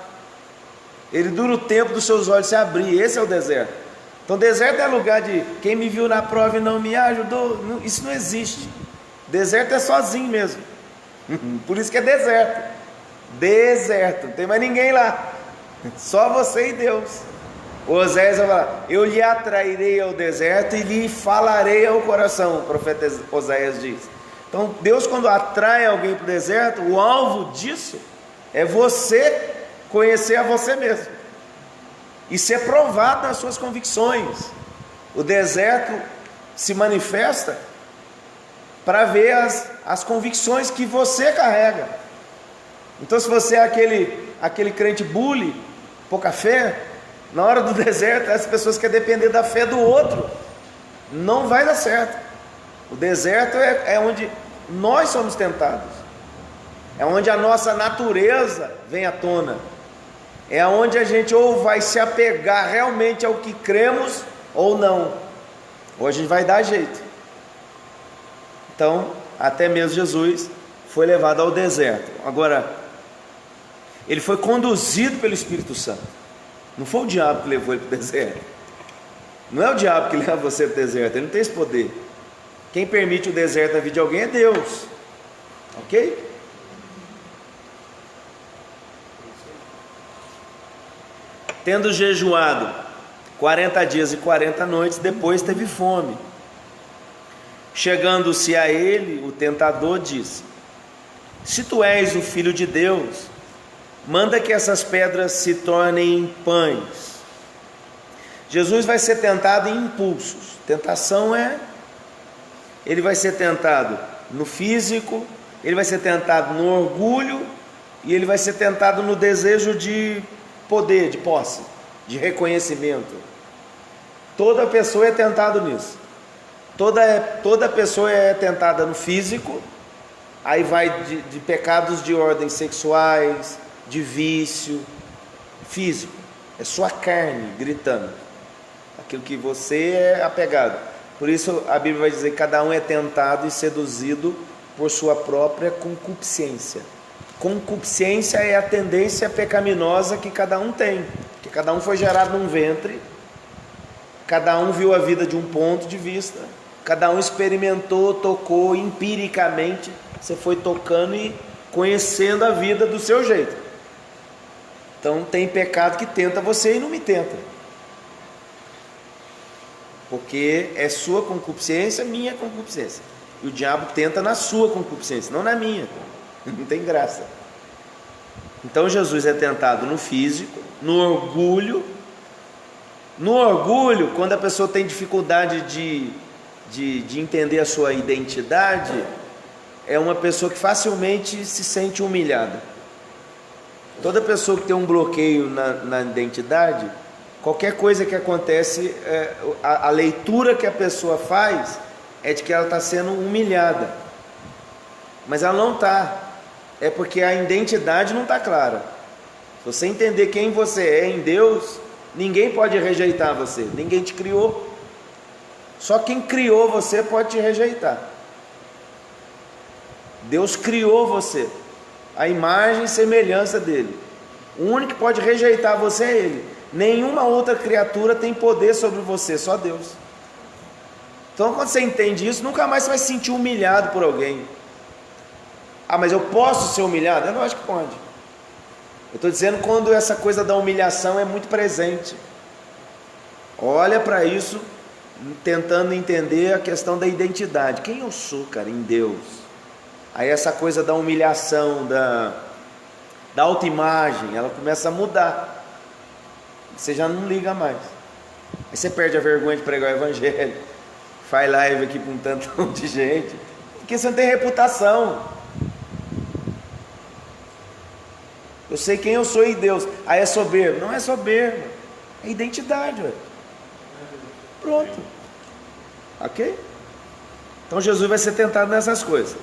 S1: Ele dura o tempo dos seus olhos se abrir. Esse é o deserto. Então deserto é lugar de quem me viu na prova e não me ajudou. Isso não existe. Deserto é sozinho mesmo. Por isso que é deserto. Deserto, não tem mais ninguém lá. Só você e Deus. Oséias vai falar: eu lhe atrairei ao deserto e lhe falarei ao coração. O profeta Oséias diz. Então Deus, quando atrai alguém para o deserto, o alvo disso é você conhecer a você mesmo e ser provado nas suas convicções. O deserto se manifesta para ver as convicções que você carrega. Então, se você é aquele crente bully, pouca fé, na hora do deserto, as pessoas querem depender da fé do outro, não vai dar certo. O deserto é onde nós somos tentados, é onde a nossa natureza vem à tona, é onde a gente ou vai se apegar realmente ao que cremos ou não, ou a gente vai dar jeito. Então, até mesmo Jesus foi levado ao deserto. Agora, ele foi conduzido pelo Espírito Santo. Não foi o diabo que levou ele para o deserto. Não é o diabo que leva você para o deserto, ele não tem esse poder. Quem permite o deserto na vida de alguém é Deus. Ok? Tendo jejuado 40 dias e 40 noites, depois teve fome. Chegando-se a ele, o tentador disse: se tu és o Filho de Deus, manda que essas pedras se tornem pães. Jesus vai ser tentado em impulsos. Tentação ele vai ser tentado no físico, ele vai ser tentado no orgulho, e ele vai ser tentado no desejo de poder, de posse, de reconhecimento. Toda pessoa é tentada nisso. Toda pessoa é tentada no físico, aí vai de pecados de ordem sexuais, de vício, físico, é sua carne gritando, aquilo que você é apegado. Por isso a Bíblia vai dizer que cada um é tentado e seduzido por sua própria concupiscência. Concupiscência é a tendência pecaminosa que cada um tem, que cada um foi gerado num ventre, cada um viu a vida de um ponto de vista, cada um experimentou, tocou empiricamente, você foi tocando e conhecendo a vida do seu jeito. Então tem pecado que tenta você e não me tenta, porque é sua concupiscência, minha concupiscência, e o diabo tenta na sua concupiscência, não na minha. Não tem graça. Então Jesus é tentado no físico, no orgulho. No orgulho, quando a pessoa tem dificuldade de entender a sua identidade, é uma pessoa que facilmente se sente humilhada. Toda pessoa que tem um bloqueio na identidade, qualquer coisa que acontece, a leitura que a pessoa faz é de que ela está sendo humilhada, mas ela não está. É porque a identidade não está clara. Se você entender quem você é em Deus, ninguém pode rejeitar você, ninguém te criou. Só quem criou você pode te rejeitar. Deus criou você, a imagem e semelhança dele. O único que pode rejeitar você é ele. Nenhuma outra criatura tem poder sobre você, só Deus. Então quando você entende isso, nunca mais você vai se sentir humilhado por alguém. Ah, mas eu posso ser humilhado? É lógico que pode. Eu estou dizendo quando essa coisa da humilhação é muito presente. Olha para isso tentando entender a questão da identidade. Quem eu sou, cara, em Deus? Aí essa coisa da humilhação, da autoimagem, ela começa a mudar. Você já não liga mais. Aí você perde a vergonha de pregar o evangelho, faz live aqui com um tantão de gente, porque você não tem reputação. Eu sei quem eu sou em Deus. Aí é soberbo. Não é soberbo, é identidade, ué. Pronto. Ok? Então Jesus vai ser tentado nessas coisas.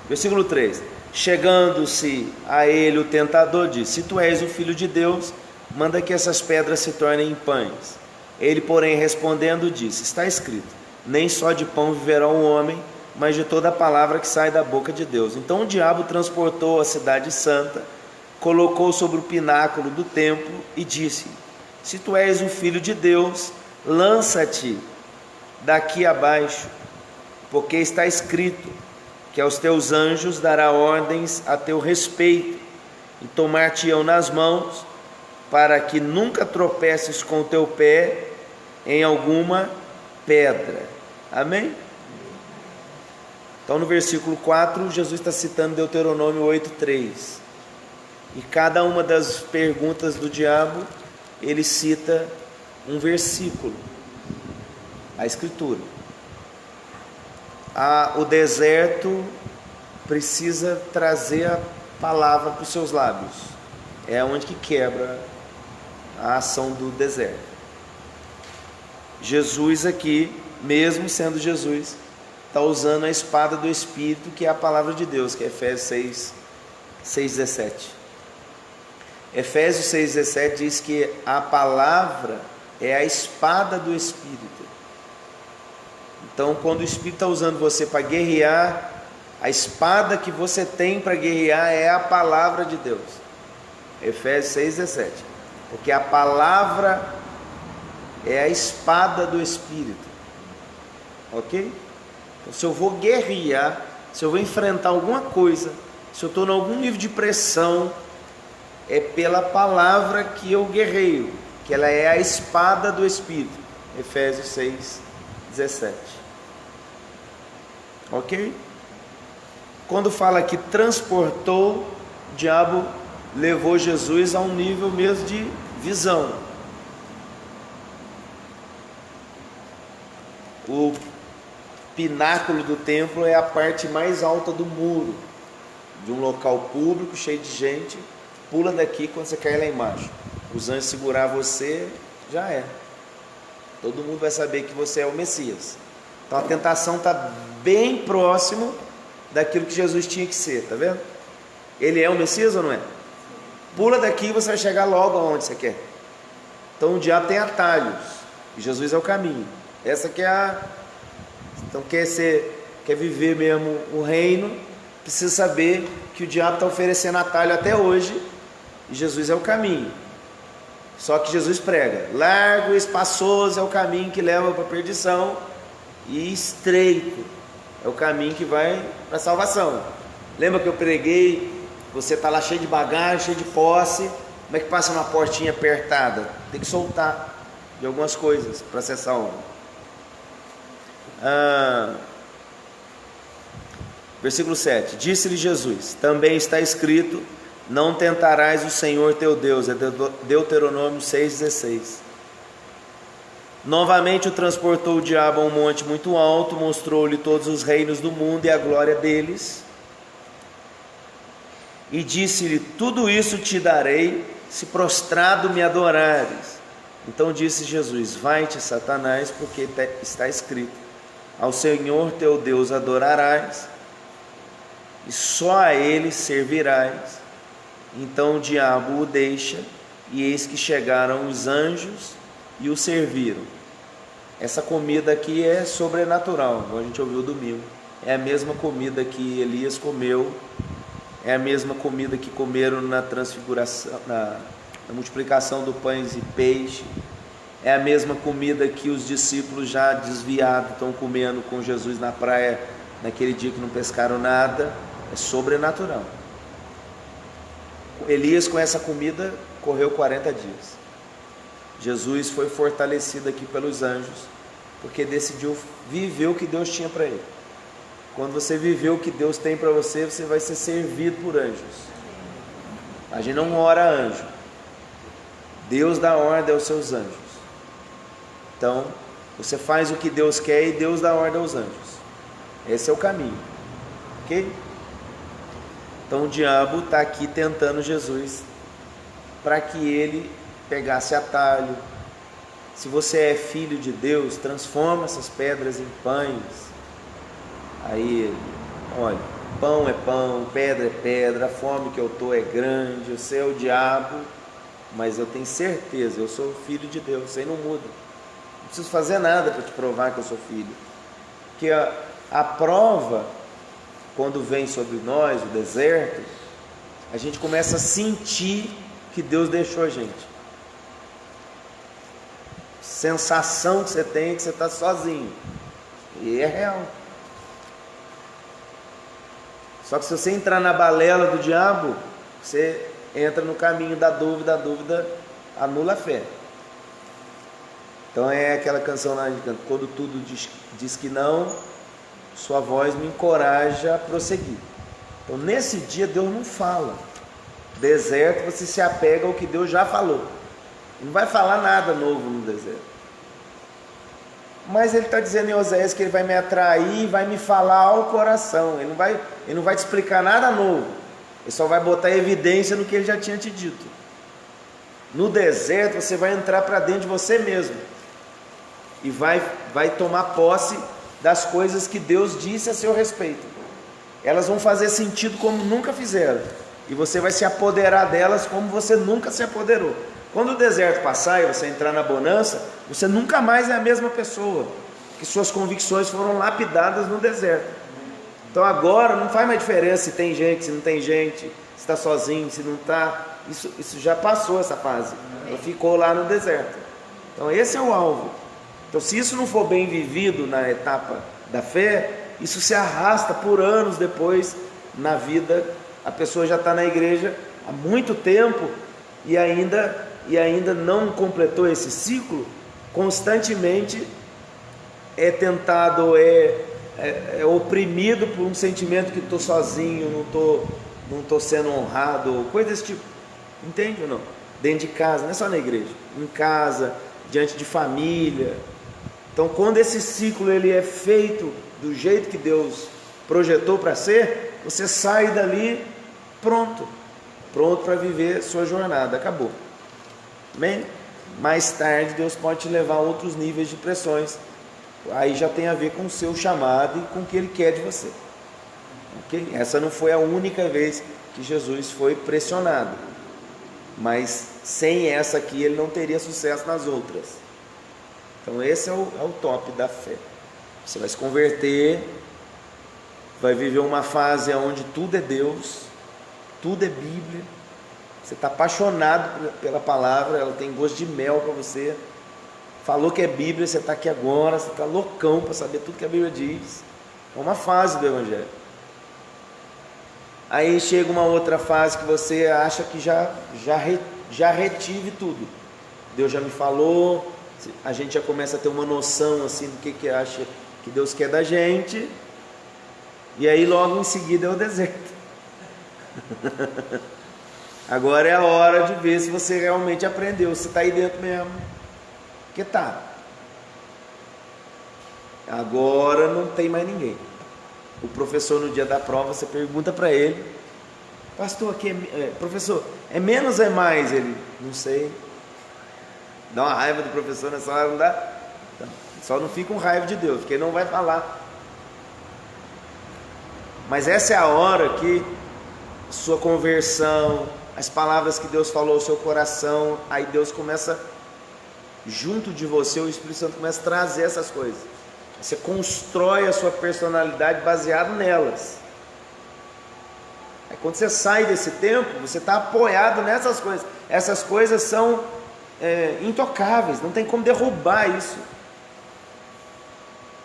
S1: Versículo 3: chegando-se a ele o tentador disse: se tu és o filho de Deus, manda que essas pedras se tornem em pães. Ele, porém, respondendo, disse: está escrito, nem só de pão viverá o homem, mas de toda a palavra que sai da boca de Deus. Então o diabo transportou a cidade santa, colocou sobre o pináculo do templo e disse: se tu és o filho de Deus, lança-te daqui abaixo, porque está escrito que aos teus anjos dará ordens a teu respeito, e tomar-te-ão nas mãos, para que nunca tropeces com o teu pé em alguma pedra. Amém? Então no versículo 4, Jesus está citando Deuteronômio 8:3. E cada uma das perguntas do diabo, ele cita um versículo, a Escritura. O deserto precisa trazer a palavra para os seus lábios. É onde que quebra a ação do deserto. Jesus aqui, mesmo sendo Jesus, está usando a espada do Espírito, que é a palavra de Deus, que é Efésios 6:17. Efésios 6:17 diz que a palavra é a espada do Espírito. Então, quando o Espírito está usando você para guerrear, a espada que você tem para guerrear é a palavra de Deus. Efésios 6:17. Porque a palavra é a espada do Espírito. Ok? Então, se eu vou guerrear, se eu vou enfrentar alguma coisa, se eu estou em algum nível de pressão, é pela palavra que eu guerreio, que ela é a espada do Espírito. Efésios 6:17. Ok? Quando fala que transportou, o diabo levou Jesus a um nível mesmo de visão. O pináculo do templo é a parte mais alta do muro, de um local público, cheio de gente. Pula daqui quando você cair lá embaixo. Os anjos segurar você, já é. Todo mundo vai saber que você é o Messias. Então a tentação está bem próximo daquilo que Jesus tinha que ser, tá vendo? Ele é o Messias ou não é? Pula daqui e você vai chegar logo aonde você quer. Então o diabo tem atalhos, e Jesus é o caminho. Essa que é a... Então quer viver mesmo o reino, precisa saber que o diabo está oferecendo atalho até hoje, e Jesus é o caminho. Só que Jesus prega: largo e espaçoso é o caminho que leva para a perdição, e estreito é o caminho que vai para a salvação. Lembra que eu preguei? Você está lá cheio de bagagem, cheio de posse, como é que passa uma portinha apertada? Tem que soltar de algumas coisas para acessar o homem. Versículo 7: disse-lhe Jesus: também está escrito, não tentarás o Senhor teu Deus. É Deuteronômio 6,16. Novamente o transportou o diabo a um monte muito alto, mostrou-lhe todos os reinos do mundo e a glória deles, e disse-lhe: tudo isso te darei, se prostrado me adorares. Então disse Jesus: vai-te, Satanás, porque está escrito, ao Senhor teu Deus adorarás, e só a Ele servirás. Então o diabo o deixa, e eis que chegaram os anjos e o serviram. Essa comida aqui é sobrenatural, como a gente ouviu domingo. É a mesma comida que Elias comeu, é a mesma comida que comeram na transfiguração, na multiplicação do pães e peixe. É a mesma comida que os discípulos já desviados estão comendo com Jesus na praia, naquele dia que não pescaram nada. É sobrenatural. Elias, com essa comida, correu 40 dias. Jesus foi fortalecido aqui pelos anjos, porque decidiu viver o que Deus tinha para ele. Quando você viver o que Deus tem para você, você vai ser servido por anjos. A gente não ora a anjo. Deus dá ordem aos seus anjos. Então, você faz o que Deus quer e Deus dá ordem aos anjos. Esse é o caminho. Ok? Então o diabo está aqui tentando Jesus para que ele pegasse atalho. Se você é filho de Deus, transforma essas pedras em pães. Aí, olha, pão é pão, pedra é pedra, a fome que eu estou é grande, você é o diabo, mas eu tenho certeza, eu sou filho de Deus, isso aí não muda. Não preciso fazer nada para te provar que eu sou filho. Porque a prova, quando vem sobre nós, o deserto, a gente começa a sentir que Deus deixou a gente. Sensação que você tem é que você está sozinho. E é real. Só que se você entrar na balela do diabo, você entra no caminho da dúvida, a dúvida anula a fé. Então é aquela canção lá de canto, quando tudo diz que não, sua voz me encoraja a prosseguir. Então nesse dia Deus não fala. Deserto, você se apega ao que Deus já falou. Não vai falar nada novo no deserto. Mas ele está dizendo em Oséias que ele vai me atrair e vai me falar ao coração. Ele não vai te explicar nada novo. Ele só vai botar evidência no que ele já tinha te dito. No deserto você vai entrar para dentro de você mesmo. E vai tomar posse das coisas que Deus disse a seu respeito. Elas vão fazer sentido como nunca fizeram. E você vai se apoderar delas como você nunca se apoderou. Quando o deserto passar e você entrar na bonança, você nunca mais é a mesma pessoa, que suas convicções foram lapidadas no deserto. Então agora não faz mais diferença se tem gente, se não tem gente, se está sozinho, se não está. Isso já passou essa fase. Ela ficou lá no deserto. Então esse é o alvo. Então se isso não for bem vivido na etapa da fé, isso se arrasta por anos depois na vida. A pessoa já está na igreja há muito tempo e ainda não completou esse ciclo, constantemente é tentado, é oprimido por um sentimento que estou sozinho, não estou sendo honrado, coisa desse tipo. Entende ou não? Dentro de casa, não é só na igreja, em casa, diante de família. Então quando esse ciclo ele é feito do jeito que Deus projetou para ser, você sai dali pronto para viver sua jornada, acabou. Amém? Mais tarde Deus pode te levar a outros níveis de pressões, aí já tem a ver com o seu chamado e com o que Ele quer de você. Okay? Essa não foi a única vez que Jesus foi pressionado, mas sem essa aqui Ele não teria sucesso nas outras. Então esse é o top da fé. Você vai se converter, vai viver uma fase onde tudo é Deus, tudo é Bíblia. Você está apaixonado pela palavra, ela tem gosto de mel para você. Falou que é Bíblia, você está aqui agora, você está loucão para saber tudo que a Bíblia diz. É uma fase do Evangelho. Aí chega uma outra fase que você acha que já retive tudo. Deus já me falou, a gente já começa a ter uma noção assim do que acha que Deus quer da gente. E aí logo em seguida é o deserto. Agora é a hora de ver se você realmente aprendeu, se está aí dentro mesmo. Que tá. Agora não tem mais ninguém. O professor no dia da prova, você pergunta para ele: pastor, aqui professor, é menos ou é mais? Ele, não sei. Dá uma raiva do professor nessa hora, não dá? Só não fica com raiva de Deus, porque ele não vai falar. Mas essa é a hora que sua conversão, as palavras que Deus falou ao seu coração, aí Deus começa, junto de você, o Espírito Santo começa a trazer essas coisas. Você constrói a sua personalidade baseado nelas. Aí quando você sai desse tempo, você está apoiado nessas coisas. Essas coisas são intocáveis, não tem como derrubar isso.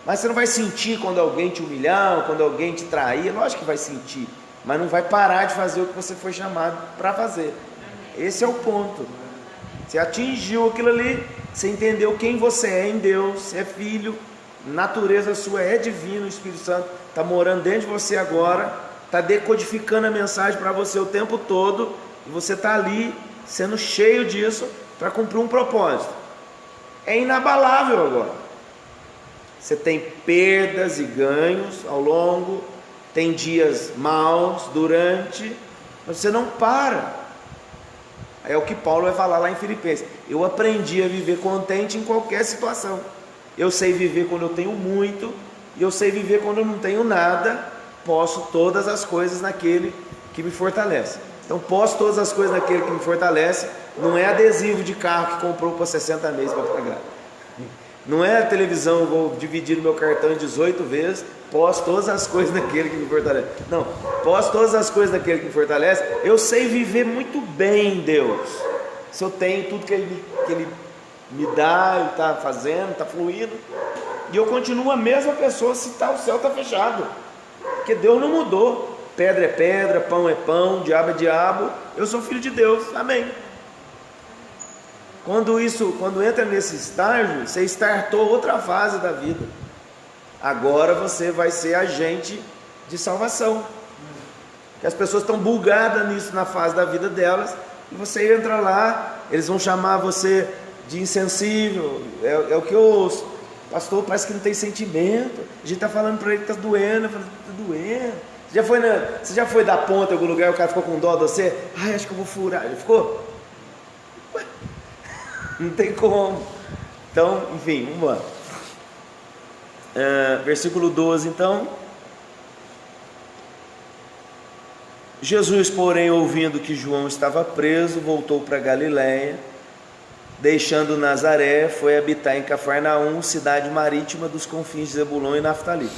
S1: Mas você não vai sentir quando alguém te humilhar, ou quando alguém te trair. Lógico que vai sentir, mas não vai parar de fazer o que você foi chamado para fazer. Esse é o ponto. Você atingiu aquilo ali, você entendeu quem você é em Deus, você é filho, natureza sua é divina, o Espírito Santo está morando dentro de você agora, está decodificando a mensagem para você o tempo todo, e você está ali sendo cheio disso para cumprir um propósito. É inabalável agora. Você tem perdas e ganhos ao longo, tem dias maus durante, mas você não para. É o que Paulo vai falar lá em Filipenses. Eu aprendi a viver contente em qualquer situação. Eu sei viver quando eu tenho muito, e eu sei viver quando eu não tenho nada. Posso todas as coisas naquele que me fortalece. Então, posso todas as coisas naquele que me fortalece. Não é adesivo de carro que comprou por 60 meses para pagar. Não é a televisão, eu vou dividir o meu cartão em 18 vezes. Posso todas as coisas naquele que me fortalece. Não, posso todas as coisas naquele que me fortalece. Eu sei viver muito bem em Deus. Se eu tenho tudo que Ele me dá, Ele está fazendo, está fluindo, e eu continuo a mesma pessoa se o céu está fechado, porque Deus não mudou. Pedra é pedra, pão é pão, diabo é diabo. Eu sou filho de Deus, amém. Quando entra nesse estágio, você startou outra fase da vida. Agora você vai ser agente de salvação. Que as pessoas estão bugadas nisso na fase da vida delas, e você entra lá, eles vão chamar você de insensível. É o que eu ouço. Pastor, parece que não tem sentimento. A gente está falando para ele que está doendo. Eu falo, está doendo. Você já foi dar ponta em algum lugar e o cara ficou com dó de você? Ai, acho que eu vou furar. Ele ficou? Ué, não tem como. Então, enfim, vamos lá. Versículo 12, então. Jesus, porém, ouvindo que João estava preso, voltou para Galiléia, deixando Nazaré, foi habitar em Cafarnaum, cidade marítima dos confins de Zebulon e Naftali.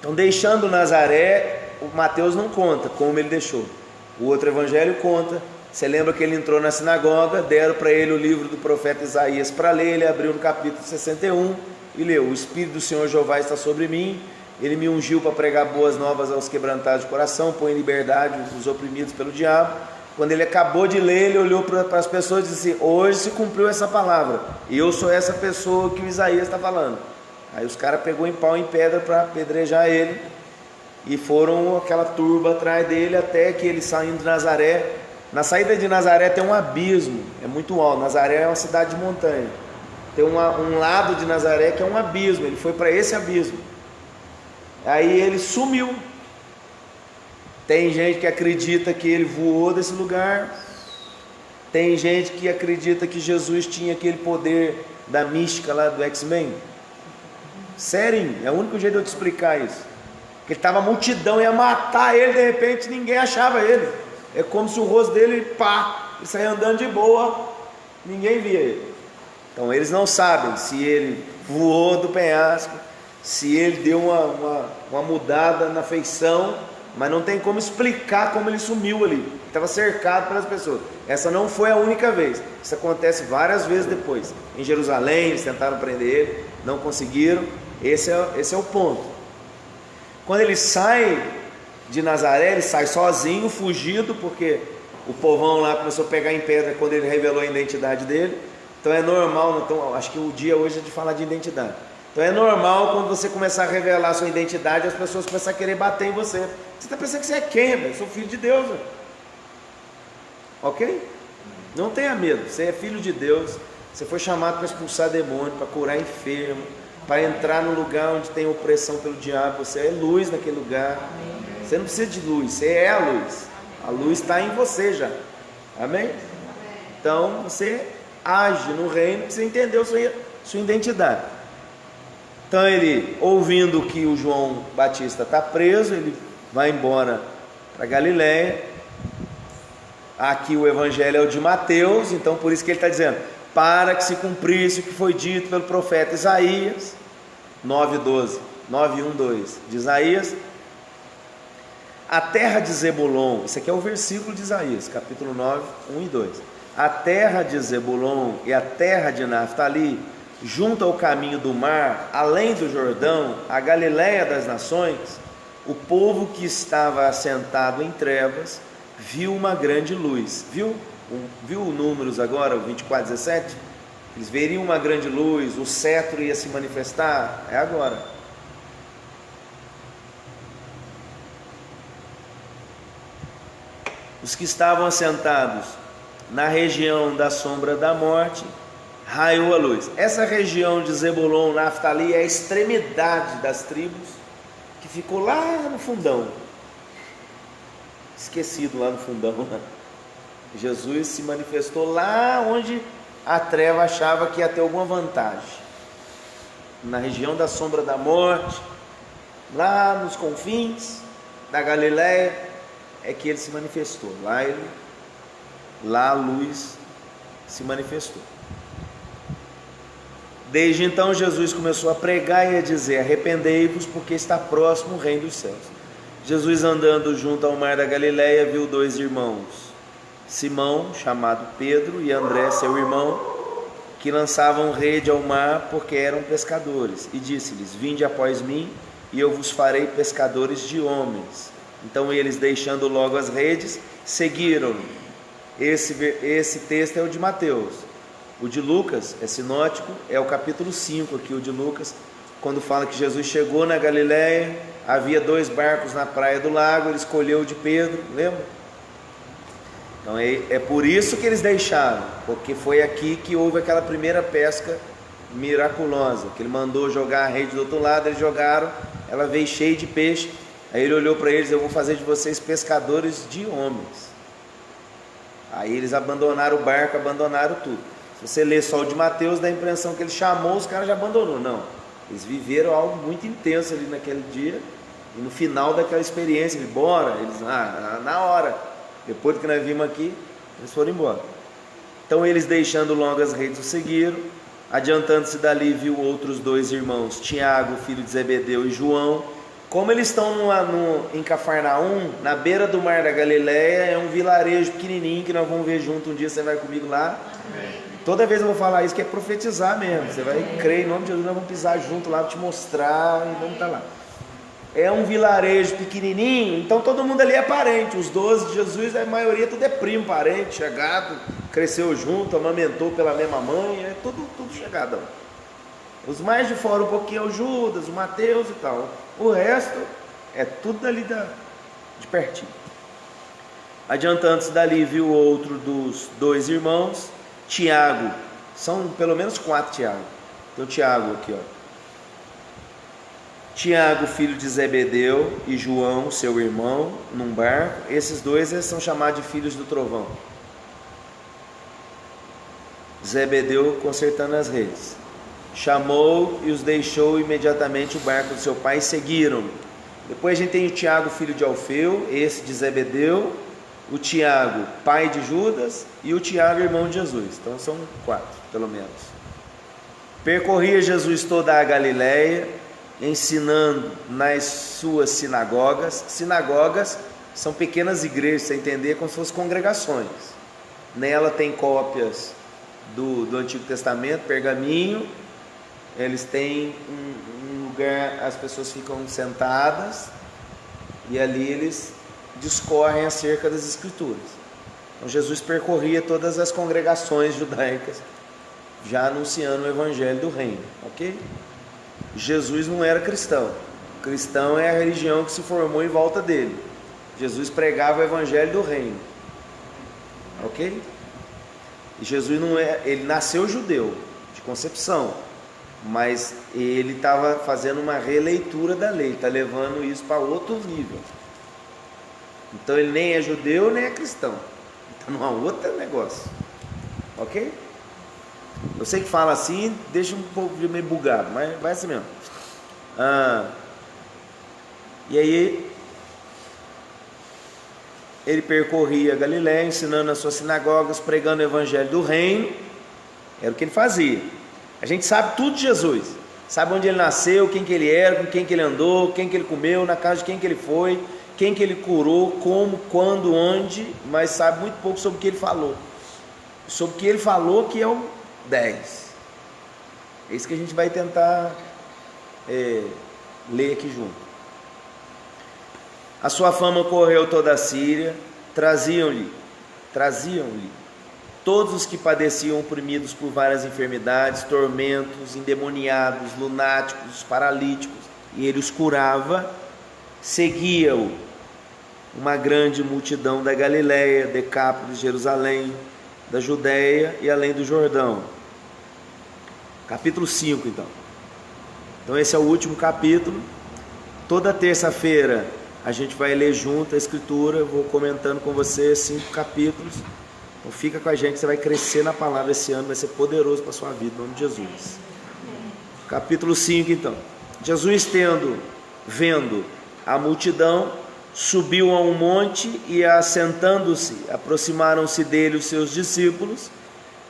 S1: Então, deixando Nazaré, o Mateus não conta como ele deixou. O outro evangelho conta. Você lembra que ele entrou na sinagoga, deram para ele o livro do profeta Isaías para ler, ele abriu no capítulo 61 e leu: o Espírito do Senhor Jeová está sobre mim, ele me ungiu para pregar boas novas aos quebrantados de coração, põe em liberdade os oprimidos pelo diabo. Quando ele acabou de ler, ele olhou para as pessoas e disse assim: hoje se cumpriu essa palavra, e eu sou essa pessoa que o Isaías está falando. Aí os caras pegou em pau e em pedra para apedrejar ele, e foram aquela turba atrás dele, até que ele saindo de Nazaré. Na saída de Nazaré tem um abismo, é muito alto. Nazaré é uma cidade de montanha, tem um lado de Nazaré que é um abismo. Ele foi para esse abismo, aí ele sumiu. Tem gente que acredita que ele voou desse lugar, tem gente que acredita que Jesus tinha aquele poder da mística lá do X-Men. Sério, é o único jeito de eu te explicar isso. Que estava a multidão, ia matar ele, de repente ninguém achava ele. É como se o rosto dele, ele saia andando de boa, ninguém via ele. Então eles não sabem se ele voou do penhasco, se ele deu uma mudada na feição, mas não tem como explicar como ele sumiu ali. Ele estava cercado pelas pessoas. Essa não foi a única vez. Isso acontece várias vezes depois. Em Jerusalém eles tentaram prender ele, não conseguiram. Esse é o ponto. Quando ele sai de Nazaré, ele sai sozinho, fugido, porque o povão lá começou a pegar em pedra quando ele revelou a identidade dele. Então é normal, então, acho que o dia hoje é de falar de identidade. Então é normal quando você começar a revelar a sua identidade, as pessoas começam a querer bater em você. Você está pensando que você é quem, velho? Eu sou filho de Deus, velho. Ok? Não tenha medo, você é filho de Deus. Você foi chamado para expulsar demônio, para curar enfermo, para entrar no lugar onde tem opressão pelo diabo. Você é luz naquele lugar. Você não precisa de luz, você é a luz. A luz está em você já. Amém? Então você age no reino, você entendeu sua identidade. Então ele, ouvindo que o João Batista está preso, ele vai embora para Galiléia. Aqui o evangelho é o de Mateus, então por isso que ele está dizendo: para que se cumprisse o que foi dito pelo profeta Isaías, 9:12, 9:1-2 de Isaías. A terra de Zebulon, isso aqui é o versículo de Isaías, capítulo 9, 1 e 2. A terra de Zebulon e a terra de Naftali, junto ao caminho do mar, além do Jordão, a Galiléia das nações, o povo que estava assentado em trevas viu uma grande luz. Viu? Viu o Números agora, o 24:17? Eles veriam uma grande luz, o cetro ia se manifestar. É agora. Os que estavam assentados na região da sombra da morte, raiou a luz. Essa região de Zebulon, Naftali, é a extremidade das tribos, que ficou lá no fundão, esquecido lá no fundão, né? Jesus se manifestou lá onde a treva achava que ia ter alguma vantagem, na região da sombra da morte, lá nos confins da Galileia, é que ele se manifestou. Lá a luz se manifestou. Desde então Jesus começou a pregar e a dizer: arrependei-vos, porque está próximo o reino dos céus. Jesus, andando junto ao mar da Galileia, viu 2 irmãos, Simão, chamado Pedro, e André, seu irmão, que lançavam rede ao mar, porque eram pescadores, e disse-lhes: vinde após mim, e eu vos farei pescadores de homens. Então eles, deixando logo as redes, seguiram-no. Esse texto é o de Mateus. O de Lucas é sinótico, é o capítulo 5 aqui, o de Lucas, quando fala que Jesus chegou na Galileia, havia 2 barcos na praia do lago, ele escolheu o de Pedro, lembra? Então é por isso que eles deixaram, porque foi aqui que houve aquela primeira pesca miraculosa, que ele mandou jogar a rede do outro lado, eles jogaram, ela veio cheia de peixe, aí ele olhou para eles: eu vou fazer de vocês pescadores de homens. Aí eles abandonaram o barco, abandonaram tudo. Se você ler só o de Mateus, dá a impressão que ele chamou, os caras já abandonou. Não, eles viveram algo muito intenso ali naquele dia, e no final daquela experiência, eles bora, eles na hora, depois que nós vimos aqui, eles foram embora. Então eles, deixando logo as redes, o seguiram. Adiantando-se dali, viu outros 2 irmãos, Tiago, filho de Zebedeu, e João. Como eles estão em Cafarnaum, na beira do mar da Galileia, é um vilarejo pequenininho que nós vamos ver junto um dia. Você vai comigo lá? Amém. Toda vez eu vou falar isso, que é profetizar mesmo. Você vai crer em nome de Jesus, nós vamos pisar junto lá, te mostrar, e vamos estar lá. É um vilarejo pequenininho, então todo mundo ali é parente. Os 12 de Jesus, a maioria tudo é primo, parente, chegado, cresceu junto, amamentou pela mesma mãe, é tudo chegadão. Os mais de fora um pouquinho é o Judas, o Mateus e tal. O resto é tudo dali de pertinho. Adiantando-se dali, viu outro dos 2 irmãos, Tiago. São pelo menos 4 Tiago. Tem o Tiago aqui, ó. Tiago, filho de Zebedeu, e João, seu irmão, num barco. Esses 2 eles são chamados de filhos do trovão. Zebedeu consertando as redes. Chamou e os deixou imediatamente o barco do seu pai, e seguiram. Depois a gente tem o Tiago, filho de Alfeu, esse de Zebedeu, o Tiago, pai de Judas, e o Tiago, irmão de Jesus. Então são 4, pelo menos. Percorria Jesus toda a Galileia, ensinando nas suas sinagogas. Sinagogas são pequenas igrejas, você entender, como se fossem congregações. Nela tem cópias do Antigo Testamento, pergaminho. Eles têm um lugar, as pessoas ficam sentadas, e ali eles discorrem acerca das Escrituras. Então Jesus percorria todas as congregações judaicas, já anunciando o Evangelho do Reino, ok? Jesus não era cristão. Cristão é a religião que se formou em volta dele. Jesus pregava o Evangelho do Reino, ok? E Jesus ele nasceu judeu, de concepção, mas ele estava fazendo uma releitura da lei, está levando isso para outro nível. Então ele nem é judeu, nem é cristão, está num outro negócio, ok? Eu sei que fala assim, deixa um pouco meio bugado, mas vai assim mesmo. E aí ele percorria a Galiléia, ensinando nas suas sinagogas, pregando o Evangelho do Reino. Era o que ele fazia. A gente sabe tudo de Jesus, sabe onde ele nasceu, quem que ele era, com quem que ele andou, quem que ele comeu, na casa de quem que ele foi, quem que ele curou, como, quando, onde, mas sabe muito pouco sobre o que ele falou. Sobre o que ele falou, que é o 10. É isso que a gente vai tentar ler aqui junto. A sua fama correu toda a Síria, traziam-lhe todos os que padeciam oprimidos por várias enfermidades, tormentos, endemoniados, lunáticos, paralíticos, e ele os curava. Seguia-o uma grande multidão da Galiléia, Decápolis, Jerusalém, da Judéia e além do Jordão. Capítulo 5, então. Então esse é o último capítulo. Toda terça-feira a gente vai ler junto a Escritura. Eu vou comentando com você 5 capítulos. Então fica com a gente, você vai crescer na palavra esse ano, vai ser poderoso para a sua vida, em nome de Jesus. Capítulo 5, então. Jesus, vendo a multidão, subiu a um monte e, assentando-se, aproximaram-se dele os seus discípulos,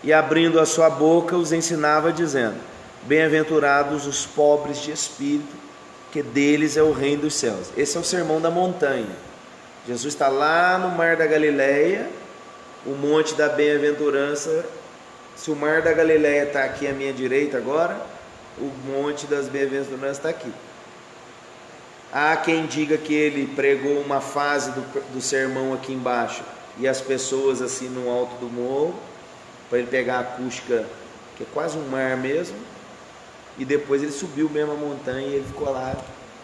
S1: e abrindo a sua boca os ensinava, dizendo: bem-aventurados os pobres de espírito, que deles é o reino dos céus. Esse é o sermão da montanha. Jesus está lá no mar da Galileia, o monte da bem-aventurança. Se o mar da Galileia está aqui à minha direita agora, o monte das bem-aventuranças está aqui. Há quem diga que ele pregou uma fase do sermão aqui embaixo e as pessoas assim no alto do morro, para ele pegar a acústica, que é quase um mar mesmo, e depois ele subiu mesmo a montanha e ele ficou lá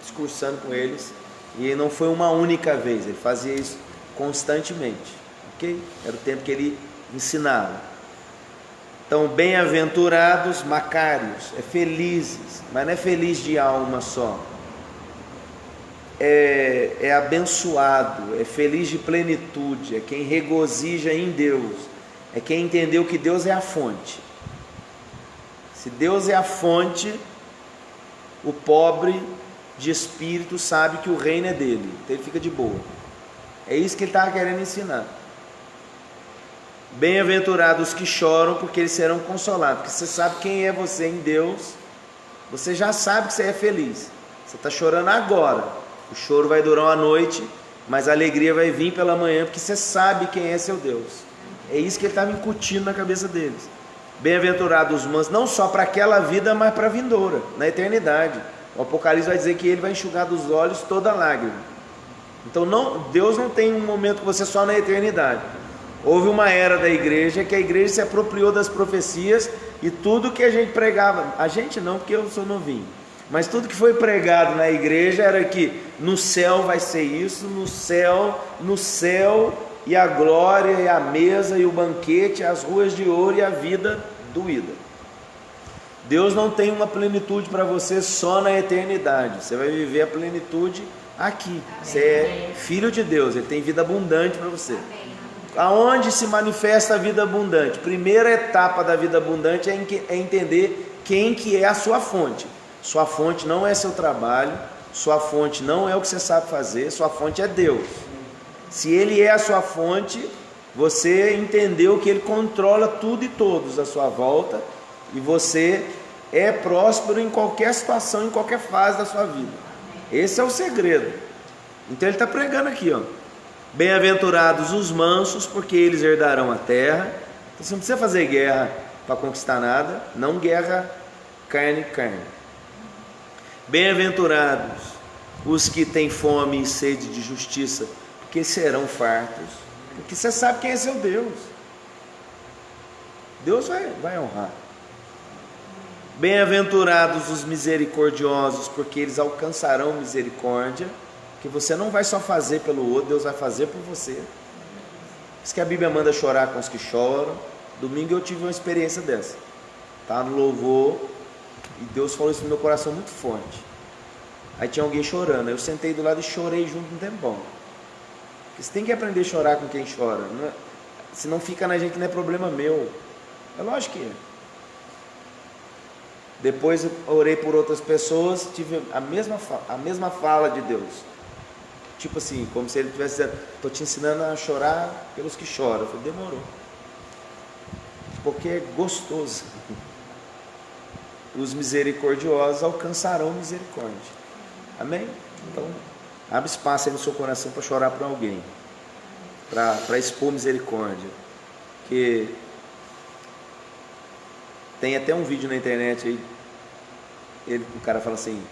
S1: discursando com eles. E não foi uma única vez, ele fazia isso constantemente, ok? Era o tempo que ele ensinava. Então, bem-aventurados, macários, é felizes, mas não é feliz de alma só, é abençoado, é feliz de plenitude, é quem regozija em Deus, é quem entendeu que Deus é a fonte. Se Deus é a fonte, o pobre de espírito sabe que o reino é dele, então ele fica de boa. É isso que ele estava querendo ensinar. Bem-aventurados que choram, porque eles serão consolados. Porque você sabe quem é você em Deus, você já sabe que você é feliz. Você está chorando agora, o choro vai durar uma noite, mas a alegria vai vir pela manhã, porque você sabe quem é seu Deus. É isso que ele estava incutindo na cabeça deles. Bem-aventurados os mansos, não só para aquela vida, mas para a vindoura, na eternidade. O Apocalipse vai dizer que ele vai enxugar dos olhos toda lágrima. Então Deus não tem um momento com você só na eternidade. Houve uma era da igreja que a igreja se apropriou das profecias, e tudo que a gente pregava, a gente não, porque eu sou novinho, mas tudo que foi pregado na igreja era que no céu vai ser isso, no céu, e a glória, e a mesa, e o banquete, as ruas de ouro e a vida doída. Deus não tem uma plenitude para você só na eternidade, você vai viver a plenitude aqui. Você é filho de Deus, Ele tem vida abundante para você. Aonde se manifesta a vida abundante? Primeira etapa da vida abundante é entender quem que é a sua fonte. Sua fonte não é seu trabalho, sua fonte não é o que você sabe fazer, sua fonte é Deus. Se Ele é a sua fonte, você entendeu que Ele controla tudo e todos à sua volta, e você é próspero em qualquer situação, em qualquer fase da sua vida. Esse é o segredo. Então ele está pregando aqui, ó: bem-aventurados os mansos, porque eles herdarão a terra. Então você não precisa fazer guerra para conquistar nada, não guerra carne. Bem-aventurados os que têm fome e sede de justiça, porque serão fartos. Porque você sabe quem é seu Deus. Deus vai honrar. Bem-aventurados os misericordiosos, porque eles alcançarão misericórdia. Que você não vai só fazer pelo outro, Deus vai fazer por você. Diz que a Bíblia manda chorar com os que choram. Domingo eu tive uma experiência dessa. Tá no louvor, e Deus falou isso no meu coração muito forte. Aí tinha alguém chorando, aí eu sentei do lado e chorei junto um tempão. Porque você tem que aprender a chorar com quem chora. Não é? Se não fica na gente, não é problema meu. É lógico que é. Depois eu orei por outras pessoas, tive a mesma fala de Deus. Tipo assim, como se Ele estivesse dizendo: estou te ensinando a chorar pelos que choram. Eu falei: demorou. Porque é gostoso. Os misericordiosos alcançarão misericórdia. Amém? Então, abre espaço aí no seu coração para chorar por alguém, para expor misericórdia. Que tem até um vídeo na internet aí, o cara fala assim: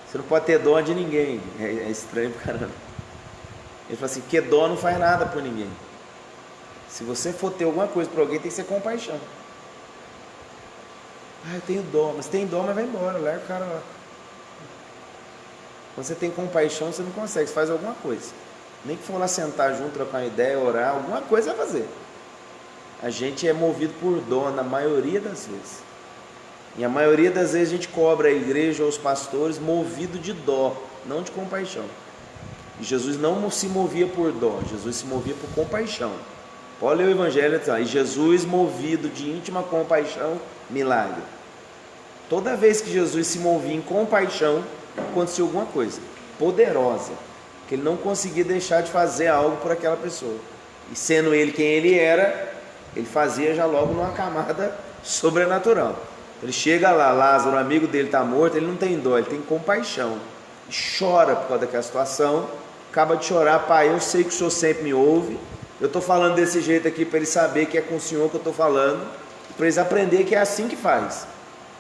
S1: você não pode ter dó de ninguém. É estranho pro caramba. Ele fala assim: que dó não faz nada por ninguém. Se você for ter alguma coisa para alguém, tem que ser compaixão. Ah, eu tenho dó, mas tem dó, mas vai embora, larga o cara lá. Quando você tem compaixão, você não consegue, você faz alguma coisa. Nem que for lá sentar junto, trocar uma ideia, orar, alguma coisa vai fazer. A gente é movido por dó na maioria das vezes. E a maioria das vezes a gente cobra a igreja ou os pastores movido de dó, não de compaixão. E Jesus não se movia por dó, Jesus se movia por compaixão. Pode ler o Evangelho, e Jesus movido de íntima compaixão, milagre. Toda vez que Jesus se movia em compaixão, aconteceu alguma coisa poderosa, que ele não conseguia deixar de fazer algo por aquela pessoa. E sendo ele quem ele era, ele fazia já logo numa camada sobrenatural. Ele chega lá, Lázaro, o amigo dele está morto, ele não tem dó, ele tem compaixão. E chora por causa daquela situação, acaba de chorar: pai, eu sei que o senhor sempre me ouve, eu estou falando desse jeito aqui para ele saber que é com o senhor que eu estou falando, para eles aprenderem que é assim que faz.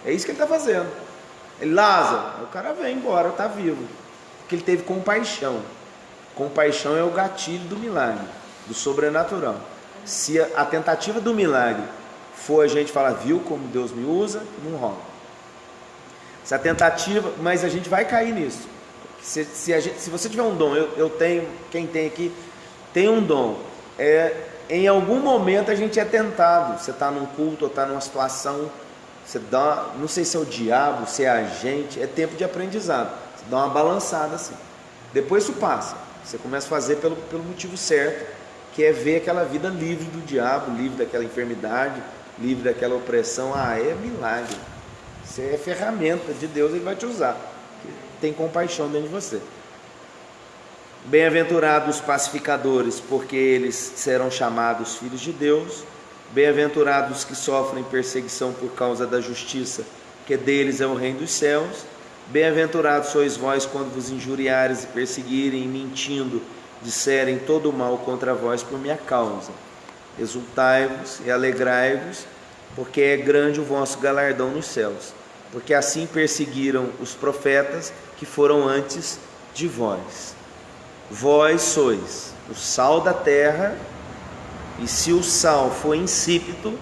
S1: É isso que ele está fazendo. Ele: Lázaro, o cara vem embora, está vivo, porque ele teve compaixão. Compaixão é o gatilho do milagre, do sobrenatural. Se a tentativa do milagre for a gente falar: viu como Deus me usa, não rola. Se a tentativa, mas a gente vai cair nisso. Se você tiver um dom, eu tenho, quem tem aqui tem um dom, em algum momento a gente é tentado. Você está num culto ou está numa situação, você dá, não sei se é o diabo, se é a gente, é tempo de aprendizado. Você dá uma balançada assim, depois isso passa. Você começa a fazer pelo motivo certo, que é ver aquela vida livre do diabo, livre daquela enfermidade, livre daquela opressão. É milagre. Você é ferramenta de Deus, ele vai te usar. Tem compaixão dentro de você. Bem-aventurados os pacificadores, porque eles serão chamados filhos de Deus. Bem-aventurados os que sofrem perseguição por causa da justiça, que deles é o reino dos céus. Bem-aventurados sois vós quando vos injuriares e perseguirem, mentindo, disserem todo o mal contra vós por minha causa. Exultai-vos e alegrai-vos, porque é grande o vosso galardão nos céus, porque assim perseguiram os profetas que foram antes de vós. Vós sois o sal da terra, e se o sal for insípido,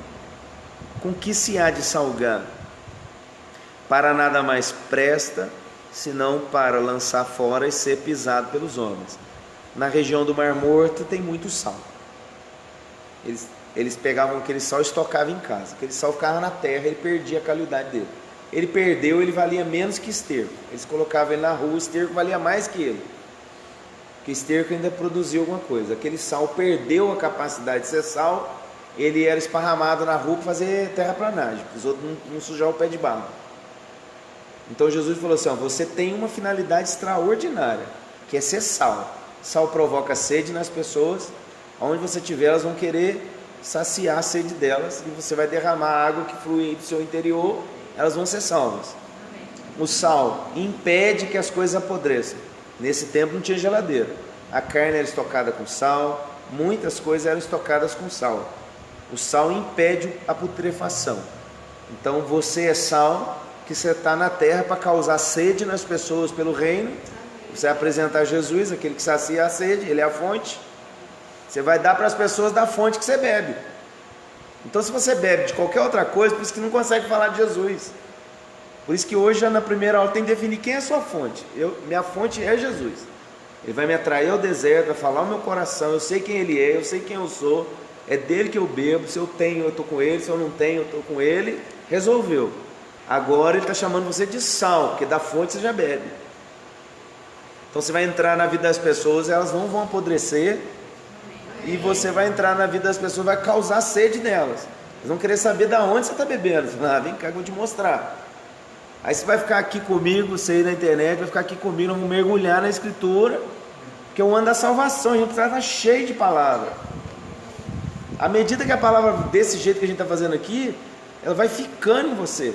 S1: com que se há de salgar? Para nada mais presta, senão para lançar fora e ser pisado pelos homens. Na região do Mar Morto tem muito sal. Eles pegavam aquele sal e estocavam em casa. Aquele sal ficava na terra, ele perdia a qualidade dele. Ele perdeu, ele valia menos que esterco. Eles colocavam ele na rua, o esterco valia mais que ele, porque esterco ainda produzia alguma coisa. Aquele sal perdeu a capacidade de ser sal, ele era esparramado na rua para fazer terraplanagem, para os outros não sujar o pé de barro. Então Jesus falou assim: você tem uma finalidade extraordinária, que é ser sal. Sal provoca sede nas pessoas, onde você estiver, elas vão querer saciar a sede delas, e você vai derramar a água que flui do seu interior, elas vão ser salvas. O sal impede que as coisas apodreçam. Nesse tempo não tinha geladeira, a carne era estocada com sal, muitas coisas eram estocadas com sal. O sal impede a putrefação. Então você é sal, que você está na terra para causar sede nas pessoas pelo reino. Você vai apresentar Jesus, aquele que sacia a sede, ele é a fonte. Você vai dar para as pessoas da fonte que você bebe. Então, se você bebe de qualquer outra coisa, por isso que não consegue falar de Jesus. Por isso que hoje, já na primeira aula, tem que definir quem é a sua fonte. Minha fonte é Jesus. Ele vai me atrair ao deserto, vai falar o meu coração, eu sei quem ele é, eu sei quem eu sou, é dele que eu bebo. Se eu tenho, eu estou com ele, se eu não tenho, eu estou com ele. Resolveu. Agora ele está chamando você de sal, porque da fonte você já bebe. Então você vai entrar na vida das pessoas, elas não vão apodrecer, e você vai entrar na vida das pessoas, vai causar sede nelas. Eles vão querer saber de onde você está bebendo. Você vai: vem cá que eu vou te mostrar. Aí você vai ficar aqui comigo, você aí na internet, vai ficar aqui comigo, vamos mergulhar na Escritura, porque o ano da salvação, a gente precisa estar cheio de palavra. À medida que a palavra, desse jeito que a gente está fazendo aqui, ela vai ficando em você.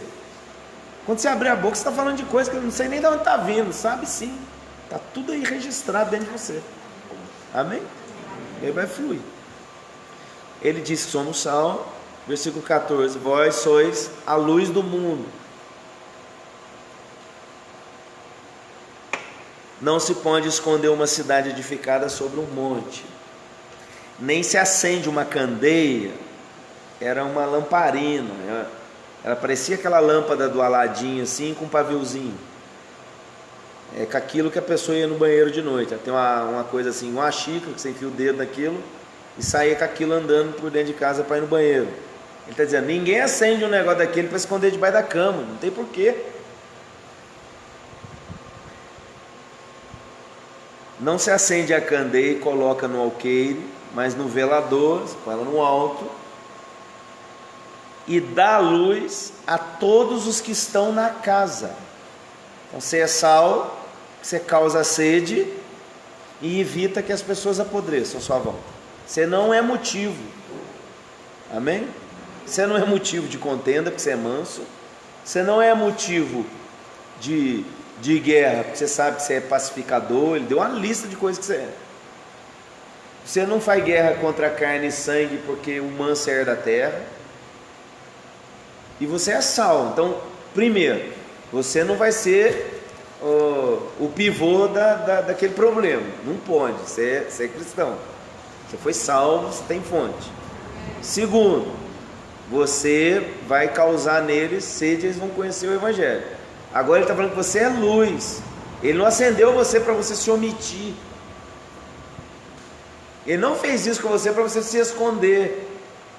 S1: Quando você abrir a boca, você está falando de coisa que eu não sei nem de onde está vindo, sabe sim. Está tudo aí registrado dentro de você. Amém? E aí vai fluir. Ele disse: somos sal. Versículo 14: vós sois a luz do mundo. Não se pode esconder uma cidade edificada sobre um monte. nem se acende uma candeia, era uma lamparina, ela parecia aquela lâmpada do Aladim assim, com um paviozinho. É com aquilo que a pessoa ia no banheiro de noite. Tem uma coisa assim, uma xícara que você enfia o dedo naquilo e saía com aquilo andando por dentro de casa para ir no banheiro. Ele está dizendo, ninguém acende um negócio daquele para esconder debaixo da cama, não tem porquê. Não se acende a candeia e coloca no alqueire, mas no velador, você põe ela no alto, e dá luz a todos os que estão na casa. Então você é sal, você causa sede e evita que as pessoas apodreçam à sua volta. Você não é motivo, amém? Você não é motivo de contenda, porque você é manso. Você não é motivo de guerra, porque você sabe que você é pacificador. Ele deu uma lista de coisas que você é. Você não faz guerra contra carne e sangue, porque o manso é herda da terra. E você é sal. Então, primeiro, você não vai ser o pivô daquele problema. Não pode, você é cristão. Você foi salvo, você tem fonte. Segundo, você vai causar neles sede, eles vão conhecer o Evangelho. Agora ele está falando que você é luz. Ele não acendeu você para você se omitir. Ele não fez isso com você para você se esconder.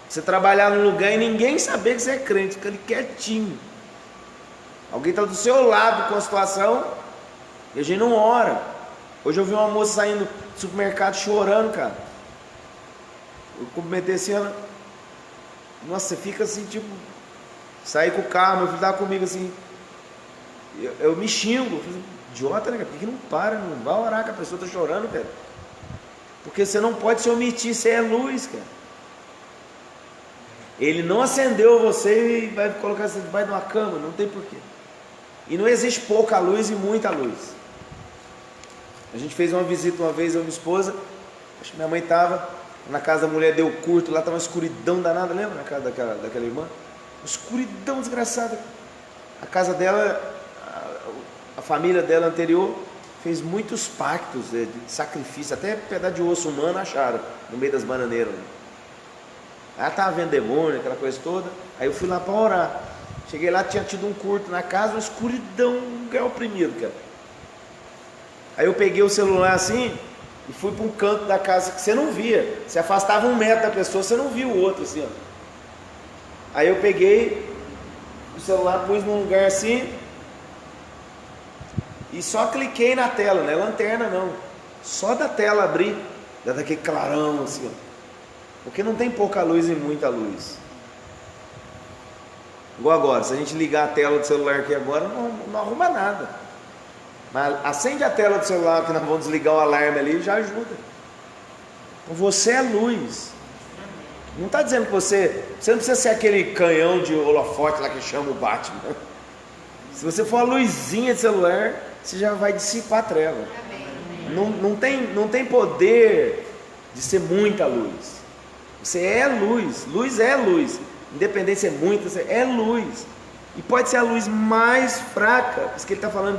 S1: Você trabalhar num lugar e ninguém saber que você é crente, fica ali quietinho. Alguém está do seu lado com a situação e a gente não ora. Hoje eu vi uma moça saindo do supermercado chorando, cara. Eu cumprimentei assim, ela... Nossa, você fica assim, tipo... Saí com o carro, meu filho estava comigo assim... Eu me xingo. Eu falei, idiota, né, cara? Por que não para? Não vai orar que a pessoa está chorando, cara? Porque você não pode se omitir, você é luz, cara. Ele não acendeu você e vai colocar você debaixo de uma cama, não tem porquê. E não existe pouca luz e muita luz. A gente fez uma visita uma vez, eu e minha esposa, acho que minha mãe estava na casa da mulher, deu curto, lá estava uma escuridão danada, lembra? Na casa daquela irmã? Uma escuridão desgraçada. A casa dela, a família dela anterior, fez muitos pactos de sacrifício, até pedaço de osso humano acharam, no meio das bananeiras. Ela estava vendo demônio, aquela coisa toda. Aí eu fui lá para orar. Cheguei lá, tinha tido um curto na casa, uma escuridão, um lugar oprimido, cara. Aí eu peguei o celular assim e fui para um canto da casa que você não via. Você afastava 1 metro da pessoa, você não via o outro assim, ó. Aí eu peguei o celular, pus num lugar assim e só cliquei na tela, não é lanterna não. Só da tela abrir, dá daquele clarão assim, ó. Porque não tem pouca luz e muita luz. Igual agora, se a gente ligar a tela do celular aqui agora, não arruma nada. Mas acende a tela do celular que nós vamos desligar o alarme ali e já ajuda. Então você é luz. Não está dizendo que você não precisa ser aquele canhão de holofote lá que chama o Batman. Se você for a luzinha de celular, você já vai dissipar a treva. Não tem poder de ser muita luz. Você é luz, luz é luz, independente se é muita, você é luz, e pode ser a luz mais fraca, porque ele está falando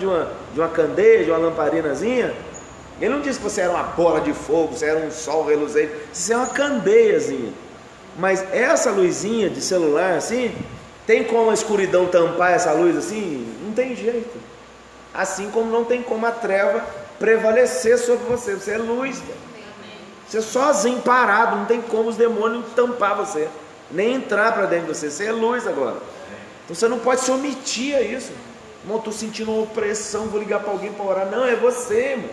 S1: de uma candeia, de uma lamparinazinha. Ele não disse que você era uma bola de fogo, você era um sol reluzente, você é uma candeiazinha, mas essa luzinha de celular assim, tem como a escuridão tampar essa luz assim? Não tem jeito, assim como não tem como a treva prevalecer sobre você, você é luz, cara. Você sozinho, parado, não tem como os demônios tampar você, nem entrar para dentro de você, você é luz agora. Então você não pode se omitir a isso. Irmão, estou sentindo uma opressão, vou ligar para alguém para orar. Não, é você, irmão.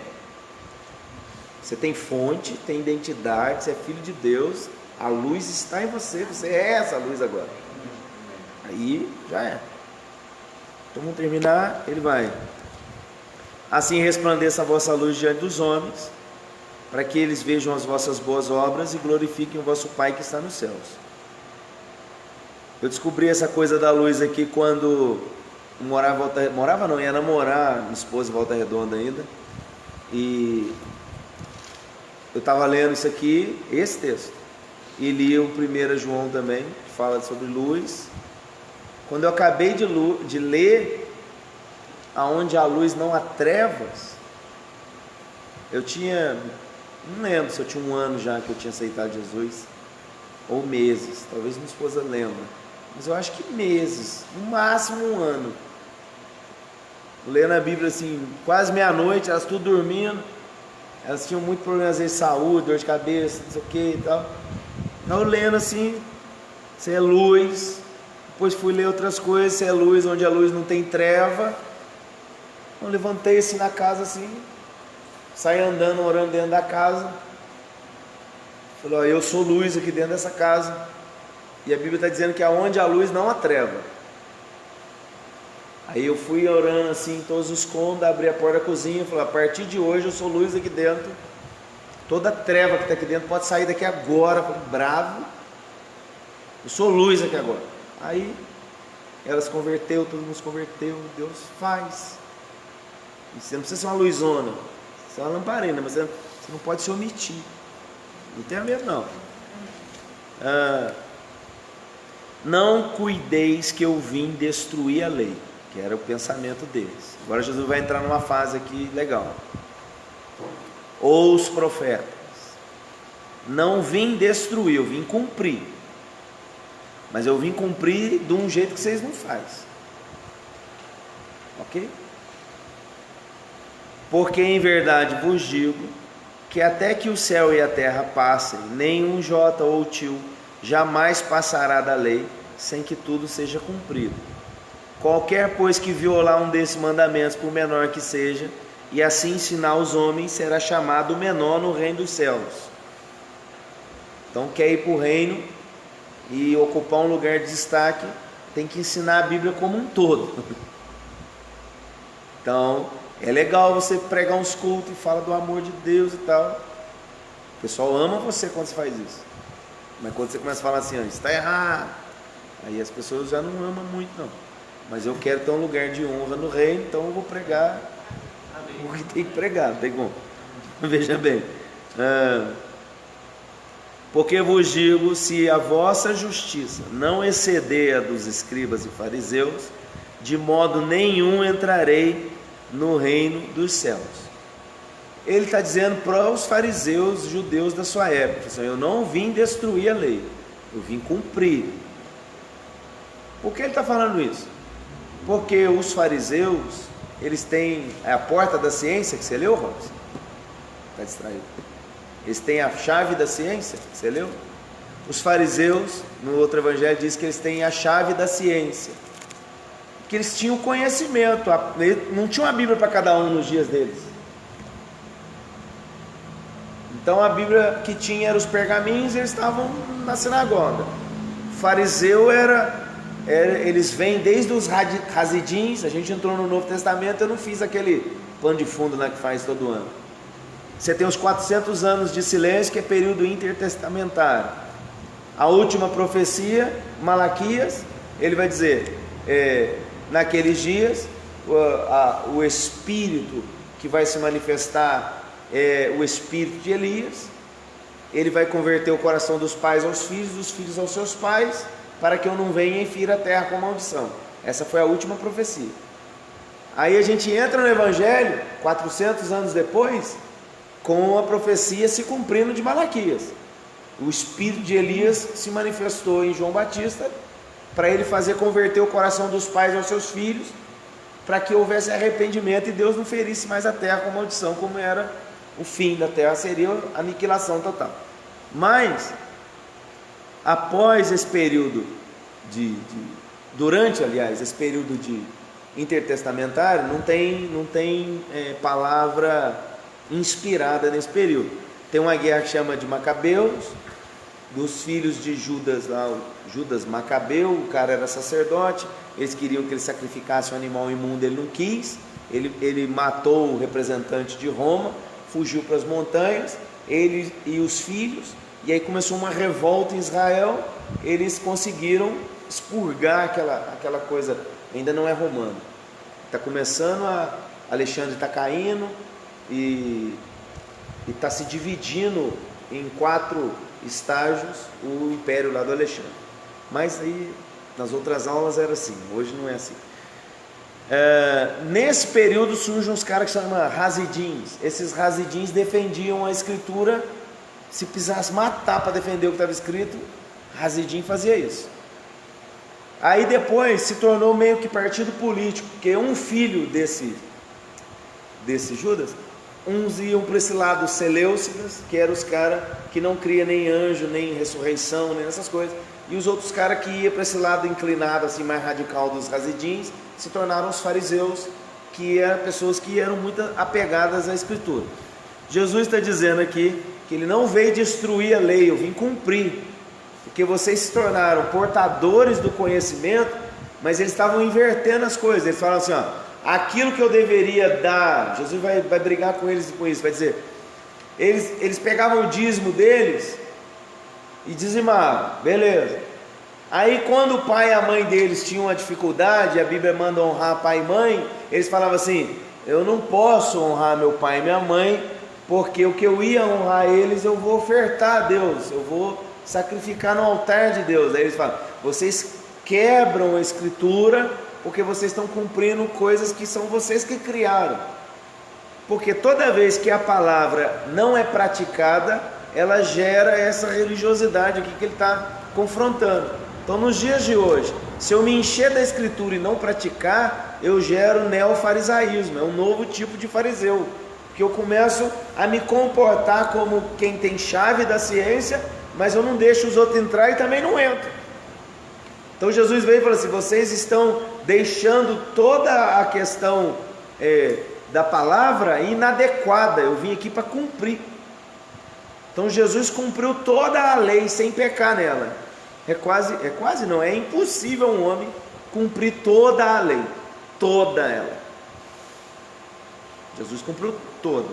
S1: Você tem fonte, tem identidade, você é filho de Deus, a luz está em você, você é essa luz agora. Aí já é. Então vamos terminar, ele vai. Assim resplandeça a vossa luz diante dos homens, para que eles vejam as vossas boas obras e glorifiquem o vosso Pai que está nos céus. Eu descobri essa coisa da luz aqui quando ia namorar minha esposa em Volta Redonda ainda, e eu estava lendo isso aqui, esse texto, e li o 1 João também, que fala sobre luz. Quando eu acabei de ler aonde a luz não há trevas, eu tinha Não lembro se eu tinha 1 ano já que eu tinha aceitado Jesus, ou meses, talvez minha esposa lembre, mas eu acho que meses, no máximo 1 ano. Lendo a Bíblia assim, quase meia-noite, elas tudo dormindo, elas tinham muito problema às vezes de saúde, dor de cabeça, não sei o que e tal. Então eu lendo assim, você é luz. Depois fui ler outras coisas, você é luz, onde a luz não tem treva. Eu levantei assim na casa assim, saí andando, orando dentro da casa. Falei, ó, eu sou luz aqui dentro dessa casa. E a Bíblia está dizendo que aonde há luz não há treva. Aí eu fui orando assim em todos os cômodos, abri a porta da cozinha, falei, a partir de hoje eu sou luz aqui dentro. Toda treva que está aqui dentro pode sair daqui agora. Falei, bravo. Eu sou luz aqui agora. Aí ela se converteu, todo mundo se converteu. Deus faz. E você não precisa ser uma luzona, você é uma lamparina, mas você não pode se omitir. Não tenha medo não. Não cuideis que eu vim destruir a lei, que era o pensamento deles. Agora Jesus vai entrar numa fase aqui legal. Ou os profetas. Não vim destruir, eu vim cumprir. Mas eu vim cumprir de um jeito que vocês não fazem. Ok? Porque em verdade vos digo que até que o céu e a terra passem, nenhum jota ou tio jamais passará da lei, sem que tudo seja cumprido. Qualquer, pois, que violar um desses mandamentos, por menor que seja, e assim ensinar os homens, será chamado menor no reino dos céus. Então, quer ir para o reino e ocupar um lugar de destaque, tem que ensinar a Bíblia como um todo. Então, é legal você pregar uns cultos e fala do amor de Deus e tal. O pessoal ama você quando você faz isso. Mas quando você começa a falar assim, isso está errado, aí as pessoas já não amam muito não. Mas eu quero ter um lugar de honra no reino, então eu vou pregar o que tem que pregar, não tem como. Veja bem. Porque vos digo, se a vossa justiça não exceder a dos escribas e fariseus, de modo nenhum entrarei no reino dos céus. Ele está dizendo para os fariseus, judeus da sua época, assim, eu não vim destruir a lei, eu vim cumprir. Por que ele está falando isso? Porque os fariseus, eles têm a porta da ciência, que você leu, Robson? Está distraído. Eles têm a chave da ciência, que você leu? Os fariseus, no outro evangelho, diz que eles têm a chave da ciência. Que eles tinham conhecimento, não tinha uma Bíblia para cada um nos dias deles. Então a Bíblia que tinha eram os pergaminhos, eles estavam na sinagoga. O fariseu eles vêm desde os Hasidins. A gente entrou no Novo Testamento, eu não fiz aquele pano de fundo lá que faz todo ano. Você tem os 400 anos de silêncio, que é período intertestamentário. A última profecia, Malaquias, ele vai dizer, naqueles dias, o Espírito que vai se manifestar é o Espírito de Elias. Ele vai converter o coração dos pais aos filhos, dos filhos aos seus pais, para que eu não venha e fira a terra com maldição. Essa foi a última profecia. Aí a gente entra no Evangelho, 400 anos depois, com a profecia se cumprindo de Malaquias. O Espírito de Elias se manifestou em João Batista, para ele fazer converter o coração dos pais aos seus filhos, para que houvesse arrependimento e Deus não ferisse mais a terra com maldição, como era o fim da terra, seria a aniquilação total. Mas, após esse período durante esse período de intertestamentário, não tem palavra inspirada nesse período. Tem uma guerra que chama de Macabeus, dos filhos de Judas, lá, o Judas Macabeu, o cara era sacerdote, eles queriam que ele sacrificasse um animal imundo, ele não quis, ele matou o representante de Roma, fugiu para as montanhas, ele e os filhos, e aí começou uma revolta em Israel. Eles conseguiram expurgar aquela coisa, ainda não é romano, está começando, Alexandre está caindo, e está se dividindo em 4 estágios o império lá do Alexandre. Mas aí nas outras aulas era assim, hoje não é assim. Nesse período surgem uns caras que chamam Hasidins. Esses Hasidins defendiam a escritura. Se precisasse matar para defender o que estava escrito, Hasidim fazia isso. Aí depois se tornou meio que partido político, porque um filho desse Judas, uns iam para esse lado Seleucidas, que eram os caras que não cria nem anjo, nem ressurreição, nem essas coisas, e os outros caras que iam para esse lado inclinado, assim, mais radical dos Hasidins, se tornaram os fariseus, que eram pessoas que eram muito apegadas à escritura. Jesus está dizendo aqui que ele não veio destruir a lei, eu vim cumprir, porque vocês se tornaram portadores do conhecimento, mas eles estavam invertendo as coisas. Eles falam assim, ó, aquilo que eu deveria dar, Jesus vai brigar com eles com isso, vai dizer, eles pegavam o dízimo deles e dizimavam, beleza. Aí quando o pai e a mãe deles tinham uma dificuldade, a Bíblia manda honrar pai e mãe, eles falavam assim, eu não posso honrar meu pai e minha mãe, porque o que eu ia honrar eles, eu vou ofertar a Deus, eu vou sacrificar no altar de Deus. Aí eles falam, vocês quebram a escritura, porque vocês estão cumprindo coisas que são vocês que criaram. Porque toda vez que a palavra não é praticada, ela gera essa religiosidade aqui que ele está confrontando. Então nos dias de hoje, se eu me encher da escritura e não praticar, eu gero neofarisaísmo, é um novo tipo de fariseu, que eu começo a me comportar como quem tem chave da ciência, mas eu não deixo os outros entrar e também não entro. Então Jesus veio e falou assim, vocês estão deixando toda a questão da palavra inadequada, eu vim aqui para cumprir. Então Jesus cumpriu toda a lei sem pecar nela. É impossível um homem cumprir toda a lei, toda ela. Jesus cumpriu todo,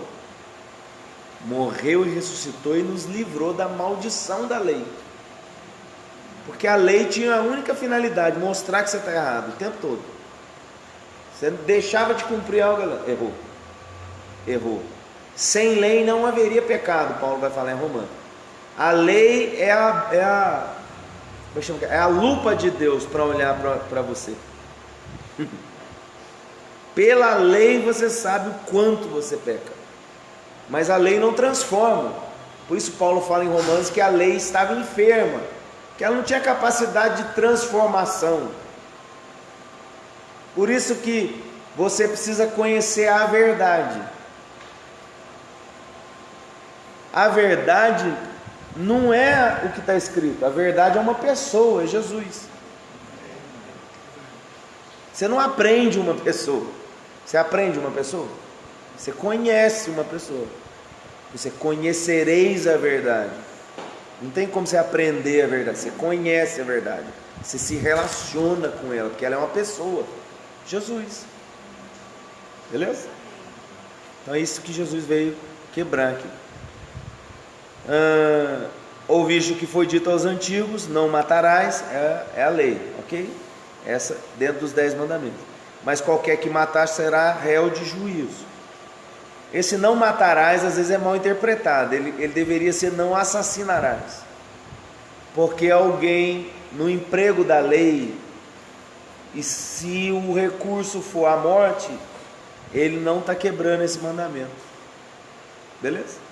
S1: morreu e ressuscitou e nos livrou da maldição da lei, porque a lei tinha a única finalidade, mostrar que você está errado o tempo todo. Você deixava de cumprir algo, errou. Sem lei não haveria pecado, Paulo vai falar em Romanos. A lei é a lupa de Deus para olhar para você. Pela lei você sabe o quanto você peca, mas a lei não transforma. Por isso Paulo fala em Romanos que a lei estava enferma, que ela não tinha capacidade de transformação. Por isso que você precisa conhecer a verdade. A verdade não é o que está escrito, a verdade é uma pessoa, é Jesus. Você não aprende uma pessoa. Você aprende uma pessoa? Você conhece uma pessoa. Você conhecereis a verdade. Não tem como você aprender a verdade. Você conhece a verdade. Você se relaciona com ela, porque ela é uma pessoa. Jesus. Beleza? Então é isso que Jesus veio quebrar aqui. Ouviste o que foi dito aos antigos, não matarás, é a lei, ok? Essa dentro dos 10 mandamentos. Mas qualquer que matar será réu de juízo. Esse não matarás às vezes é mal interpretado, ele deveria ser não assassinarás, porque alguém no emprego da lei, e se o recurso for a morte, ele não está quebrando esse mandamento, beleza?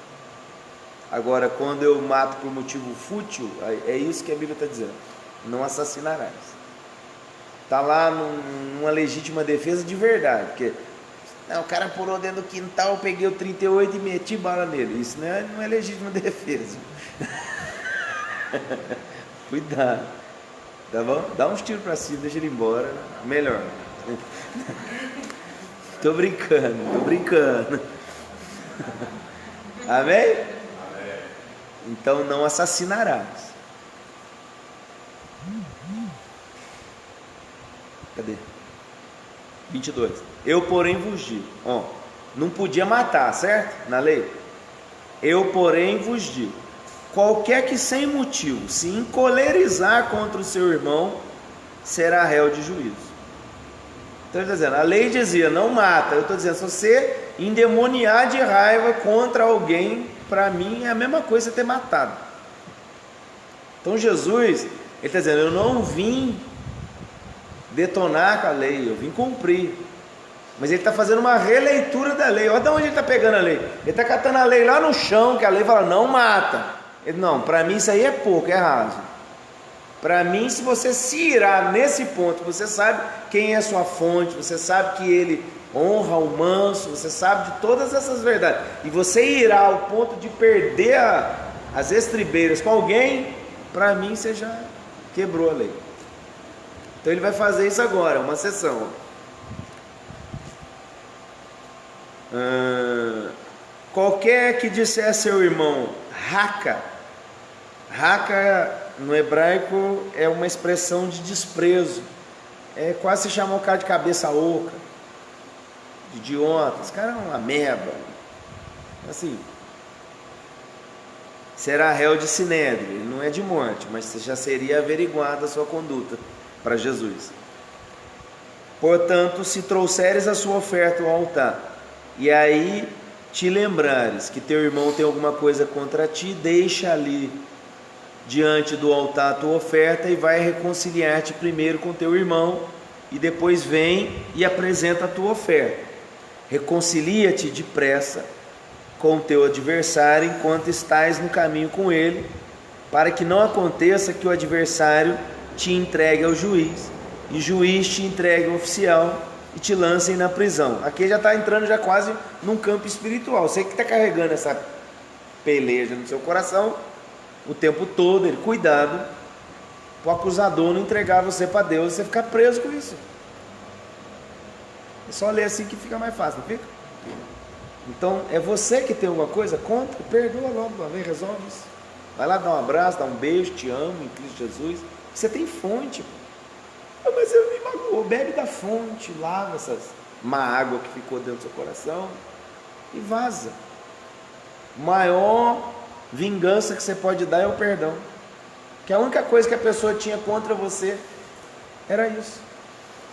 S1: Agora quando eu mato por motivo fútil, é isso que a Bíblia está dizendo, não assassinarás. Está lá numa legítima defesa de verdade, porque o cara pulou dentro do quintal, eu peguei o 38 e meti bala nele. Isso não é legítima defesa. Cuidado, tá bom? Dá uns tiros para cima, deixa ele embora, melhor. Tô brincando. Amém? Então não assassinarás. Cadê? 22. Eu porém vos digo, não podia matar, certo? Na lei. Eu porém vos digo, qualquer que sem motivo se encolerizar contra o seu irmão, será réu de juízo. Então ele está dizendo, a lei dizia, não mata. Eu estou dizendo, se você endemoniar de raiva contra alguém, para mim é a mesma coisa ter matado. Então Jesus, ele está dizendo, eu não vim detonar com a lei, eu vim cumprir. Mas ele está fazendo uma releitura da lei. Olha de onde ele está pegando a lei. Ele está catando a lei lá no chão, que a lei fala, não mata. Ele, não, para mim isso aí é pouco, é raso. Para mim, se você se irar nesse ponto, você sabe quem é a sua fonte, você sabe que ele honra o manso, você sabe de todas essas verdades, e você irá ao ponto de perder as estribeiras com alguém, para mim você já quebrou a lei. Então ele vai fazer isso agora, uma sessão. Qualquer que disser a seu irmão raca no hebraico é uma expressão de desprezo, é quase se chamar o cara de cabeça oca, de idiota, esse cara é uma ameba, assim, será réu de sinédrio, ele não é de morte, mas já seria averiguada a sua conduta para Jesus. Portanto, se trouxeres a sua oferta ao altar, e aí te lembrares que teu irmão tem alguma coisa contra ti, deixa ali diante do altar a tua oferta e vai reconciliar-te primeiro com teu irmão, e depois vem e apresenta a tua oferta. Reconcilia-te depressa com o teu adversário enquanto estás no caminho com ele, para que não aconteça que o adversário te entregue ao juiz, e o juiz te entregue ao oficial e te lancem na prisão. Aqui já está entrando já quase num campo espiritual. Você que está carregando essa peleja no seu coração o tempo todo, ele, cuidado para o acusador não entregar você para Deus e você ficar preso com isso. É só ler assim que fica mais fácil, não fica? Então é você que tem alguma coisa contra, perdoa logo uma vez, resolve isso. Vai lá dar um abraço, dar um beijo, te amo em Cristo Jesus. Você tem fonte. Mas eu me magoou, bebe da fonte, lava essas má água que ficou dentro do seu coração e vaza. Maior vingança que você pode dar é o perdão, que a única coisa que a pessoa tinha contra você era isso.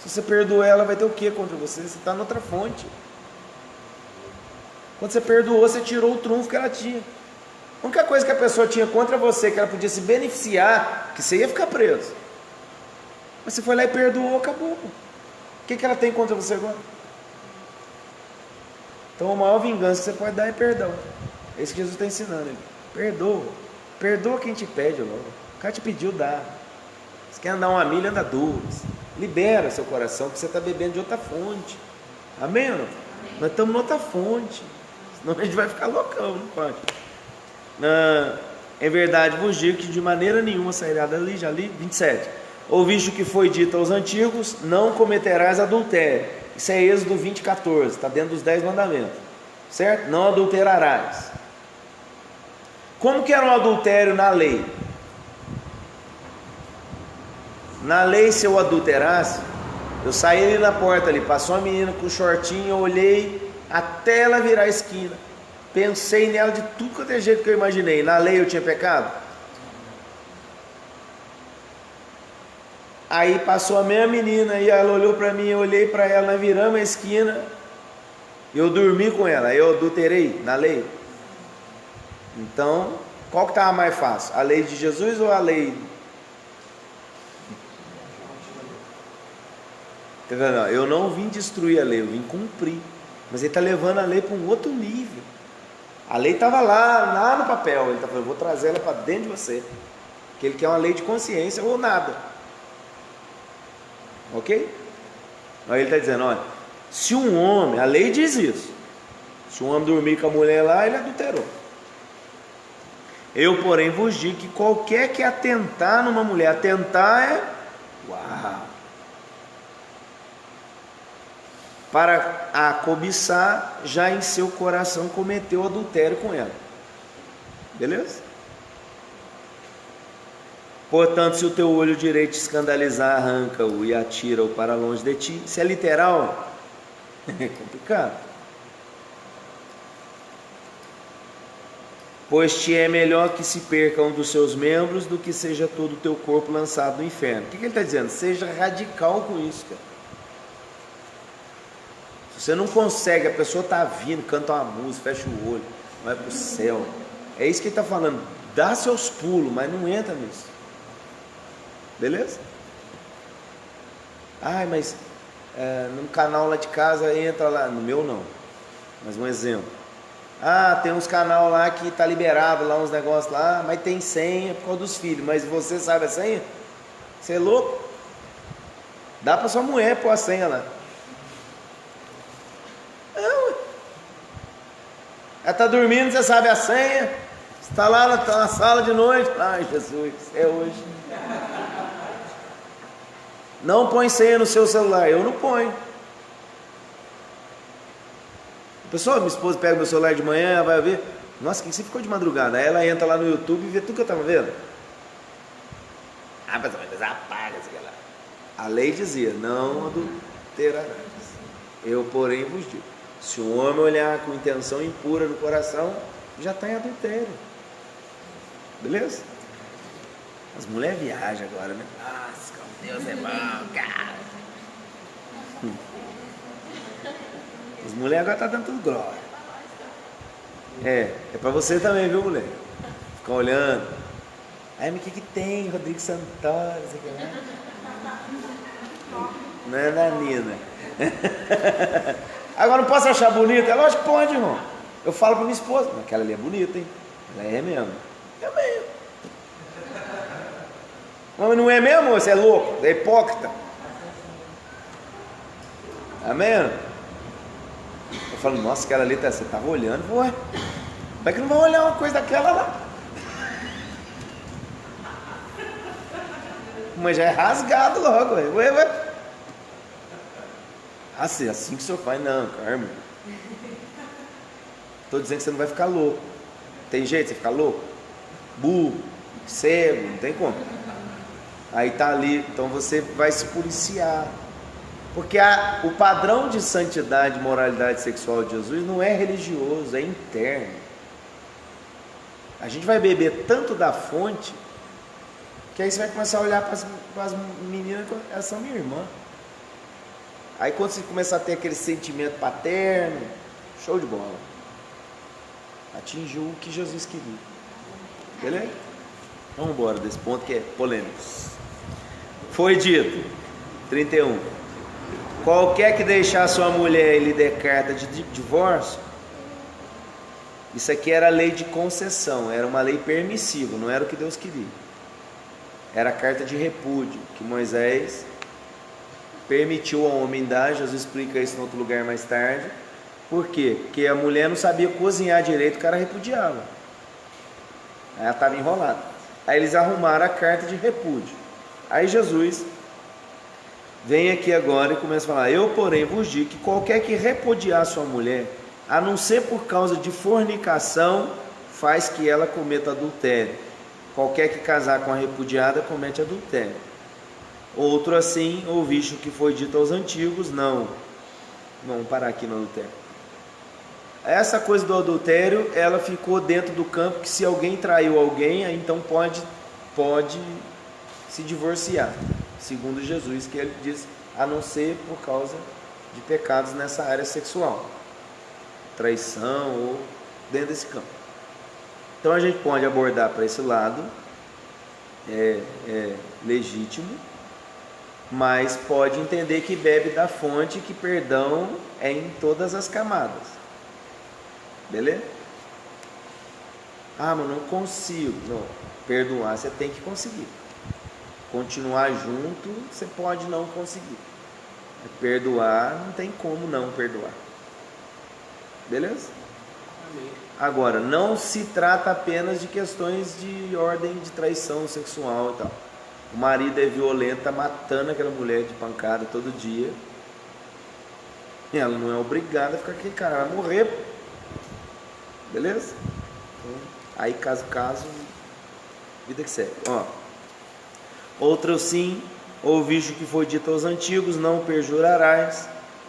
S1: Se você perdoou ela, vai ter o que contra você? Você está noutra fonte. Quando você perdoou, você tirou o trunfo que ela tinha. A única coisa que a pessoa tinha contra você, que ela podia se beneficiar, que você ia ficar preso. Mas você foi lá e perdoou, acabou. O que ela tem contra você agora? Então a maior vingança que você pode dar é perdão. É isso que Jesus está ensinando. Ele, perdoa. Perdoa quem te pede logo. O cara te pediu, dá. Você quer andar uma milha, anda duas. Libera seu coração, porque você está bebendo de outra fonte. Amém ou não? Nós estamos em outra fonte. Senão a gente vai ficar loucão, não pode. Em verdade vos digo que de maneira nenhuma sairá dali, já li, 27. Ouviste o que foi dito aos antigos, não cometerás adultério. Isso é Êxodo 20:14, está dentro dos 10 mandamentos, certo? Não adulterarás. Como que era um adultério na lei? Na lei, se eu adulterasse, eu saí ali na porta ali, passou uma menina com shortinho, eu olhei até ela virar a esquina, pensei nela de tudo quanto é jeito que eu imaginei. Na lei eu tinha pecado? Aí passou a mesma menina e ela olhou para mim, eu olhei para ela, nós viramos a esquina, eu dormi com ela, eu adulterei na lei? Então, qual que estava mais fácil? A lei de Jesus ou a lei? Não, eu não vim destruir a lei, eu vim cumprir. Mas ele está levando a lei para um outro nível. A lei estava lá no papel, ele está falando, eu vou trazer ela para dentro de você, que ele quer uma lei de consciência ou nada. Ok? Aí ele está dizendo, olha, se um homem, a lei diz isso, se um homem dormir com a mulher lá, ele adulterou. Eu, porém, vos digo que qualquer que atentar numa mulher, atentar é, uau, para a cobiçar, já em seu coração cometeu adultério com ela. Beleza? Portanto, se o teu olho direito te escandalizar, arranca-o e atira-o para longe de ti. Se é literal, é complicado. Pois te é melhor que se perca um dos seus membros do que seja todo o teu corpo lançado no inferno. O que ele está dizendo? Seja radical com isso, cara. Se você não consegue, a pessoa está vindo, canta uma música, fecha o olho, vai para o céu. É isso que ele está falando. Dá seus pulos, mas não entra nisso. Beleza? Ai, mas no canal lá de casa, entra lá, no meu não, mas um exemplo. Tem uns canal lá que tá liberado, lá uns negócios lá, mas tem senha por causa dos filhos, mas você sabe a senha? Você é louco? Dá pra sua mulher pôr a senha lá. Ela tá dormindo, você sabe a senha, você tá lá na sala de noite, ai Jesus, é hoje. Não põe senha no seu celular, eu não ponho. Pessoal, minha esposa pega meu celular de manhã, vai ver, nossa, que você ficou de madrugada? Aí ela entra lá no YouTube e vê tudo que eu estava vendo. Mas apaga isso lá. A lei dizia, não adulterarás. Eu, porém, vos digo, se o homem olhar com intenção impura no coração, já está em adultério. Beleza? As mulheres viajam agora, né? Nossa, como Deus é bom, cara. As mulheres agora estão dando tudo glória. É pra você também, viu, mulher? Ficar olhando. Mas o que tem, Rodrigo Santoro? Não é da Nina. Agora não posso achar bonita? É lógico que pode, irmão. Eu falo pra minha esposa, mas aquela ali é bonita, hein? Ela é mesmo. É mesmo. Mas não é mesmo? Você é louco? É hipócrita. Amém? Eu falo, nossa, aquela ali, você estava olhando, ué, como é que não vai olhar uma coisa daquela lá? Mas já é rasgado logo, ué. Assim que o senhor faz, não, Carmen. Estou dizendo que você não vai ficar louco. Tem jeito de você ficar louco? Burro, cego, não tem como. Aí tá ali, então você vai se policiar. Porque o padrão de santidade e moralidade sexual de Jesus não é religioso, é interno. A gente vai beber tanto da fonte, que aí você vai começar a olhar para as meninas, elas são minha irmã. Aí quando você começar a ter aquele sentimento paterno, show de bola. Atingiu o que Jesus queria. Beleza? Vamos embora desse ponto que é polêmico. Foi dito, 31. Qualquer que deixar sua mulher e lhe der carta de divórcio, isso aqui era lei de concessão, era uma lei permissiva, não era o que Deus queria. Era a carta de repúdio que Moisés permitiu ao homem dar. Jesus explica isso em outro lugar mais tarde. Por quê? Porque a mulher não sabia cozinhar direito, o cara repudiava. Aí ela estava enrolada. Aí eles arrumaram a carta de repúdio. Aí Jesus vem aqui agora e começa a falar: eu, porém, vos digo que qualquer que repudiar sua mulher, a não ser por causa de fornicação, faz que ela cometa adultério. Qualquer que casar com a repudiada comete adultério. Outro assim, ouviste o que foi dito aos antigos, não. Vamos parar aqui no adultério. Essa coisa do adultério, ela ficou dentro do campo que se alguém traiu alguém, aí então pode se divorciar. Segundo Jesus, que ele diz, a não ser por causa de pecados nessa área sexual, traição ou dentro desse campo. Então a gente pode abordar para esse lado, é legítimo, mas pode entender que bebe da fonte, que perdão é em todas as camadas. Beleza? Mas não consigo. Não, perdoar você tem que conseguir. Continuar junto, você pode não conseguir. Perdoar, não tem como não perdoar. Beleza? Amém. Agora, não se trata apenas de questões de ordem de traição sexual e tal. O marido é violento, está matando aquela mulher de pancada todo dia. E ela não é obrigada a ficar com aquele cara, ela vai morrer. Beleza? Então, aí caso, vida que segue. Outro sim, ouviste o que foi dito aos antigos, não perjurarás,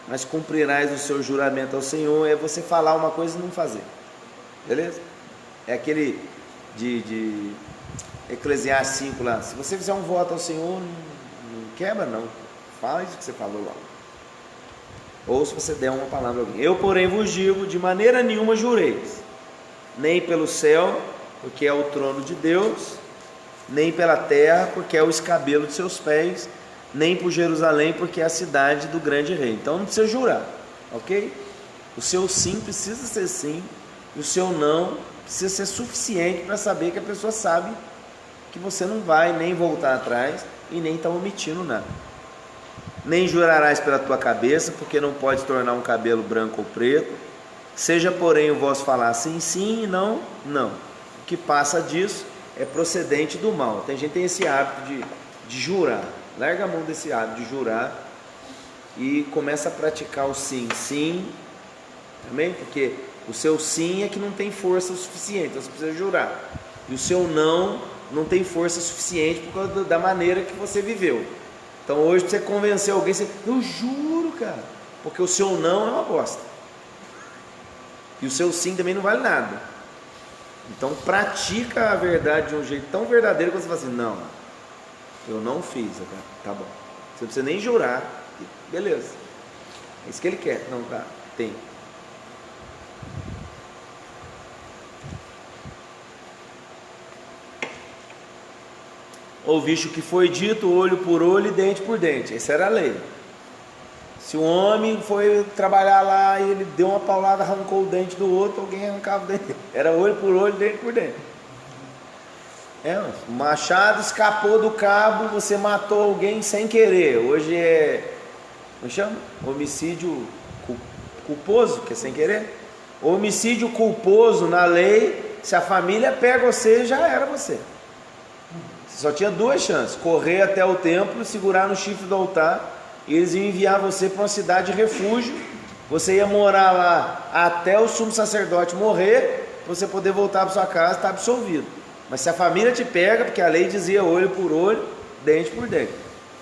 S1: mas cumprirás o seu juramento ao Senhor. É você falar uma coisa e não fazer. Beleza? É aquele de Eclesiastes 5 lá. Se você fizer um voto ao Senhor, não quebra não. Faz o que você falou lá. Ou se você der uma palavra a alguém. Eu, porém, vos digo, de maneira nenhuma jureis, nem pelo céu, porque é o trono de Deus, nem pela terra, porque é o escabelo de seus pés, nem por Jerusalém, porque é a cidade do grande rei. Então não precisa jurar, ok? O seu sim precisa ser sim, e o seu não precisa ser suficiente para saber que a pessoa sabe que você não vai nem voltar atrás e nem está omitindo nada. Nem jurarás pela tua cabeça, porque não pode tornar um cabelo branco ou preto. Seja, porém, o vosso falar sim, sim, e não, não. O que passa disso é procedente do mal. Tem gente que tem esse hábito de jurar. Larga a mão desse hábito de jurar e começa a praticar o sim, sim. Também, porque o seu sim é que não tem força o suficiente, então você precisa jurar. E o seu não tem força suficiente por causa da maneira que você viveu. Então hoje, para você convencer alguém, você, eu juro, cara, porque o seu não é uma bosta. E o seu sim também não vale nada. Então pratica a verdade de um jeito tão verdadeiro que você fala assim, não, eu não fiz, cara. Tá bom. Você não precisa nem jurar, beleza. É isso que ele quer. Não, tá, tem. Ouviste o que foi dito, olho por olho e dente por dente. Essa era a lei. Se o homem foi trabalhar lá e ele deu uma paulada, arrancou o dente do outro, alguém arrancava o dente. Era olho por olho, dente por dente. O machado escapou do cabo, você matou alguém sem querer. Hoje como chama? Homicídio culposo, que é sem querer. Homicídio culposo na lei, se a família pega você, já era você. Você só tinha duas chances: correr até o templo, segurar no chifre do altar, e eles iam enviar você para uma cidade de refúgio. Você ia morar lá até o sumo sacerdote morrer, para você poder voltar para sua casa, estar absolvido. Mas se a família te pega, porque a lei dizia olho por olho, dente por dente.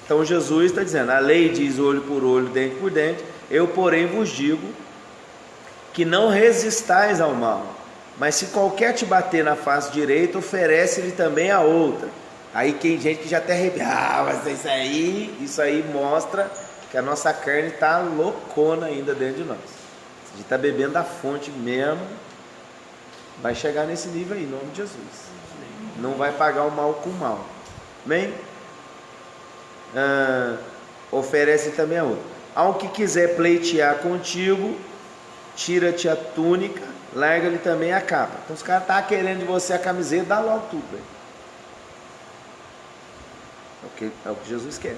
S1: Então Jesus está dizendo, a lei diz olho por olho, dente por dente. Eu, porém, vos digo que não resistais ao mal, mas se qualquer te bater na face direita, oferece-lhe também a outra. Aí tem gente que já até arrepia, mas isso aí mostra que a nossa carne está loucona ainda dentro de nós. Se a gente está bebendo da fonte mesmo, vai chegar nesse nível aí, em nome de Jesus. Não vai pagar o mal com o mal. Amém? Oferece também a outra. Ao que quiser pleitear contigo, tira-te a túnica, larga-lhe também a capa. Então os caras estão querendo de você a camiseta, dá logo tudo, velho. É o que Jesus quer.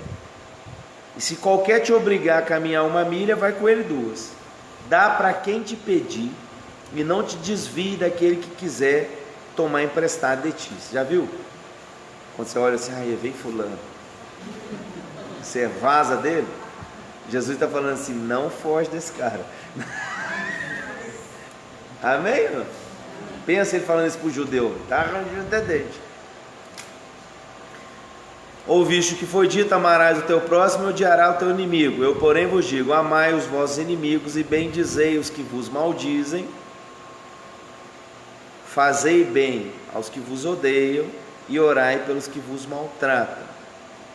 S1: E se qualquer te obrigar a caminhar 1 milha, vai com ele 2. Dá para quem te pedir, e não te desvie daquele que quiser tomar emprestado de ti. Você já viu? Quando você olha assim, vem fulano, você vaza dele. Jesus está falando assim, não foge desse cara. Amém? Pensa ele falando isso para o judeu, tá arranjando até dente. Ouviste o que foi dito, amarás o teu próximo e odiarás o teu inimigo. Eu, porém, vos digo, amai os vossos inimigos e bendizei os que vos maldizem. Fazei bem aos que vos odeiam e orai pelos que vos maltratam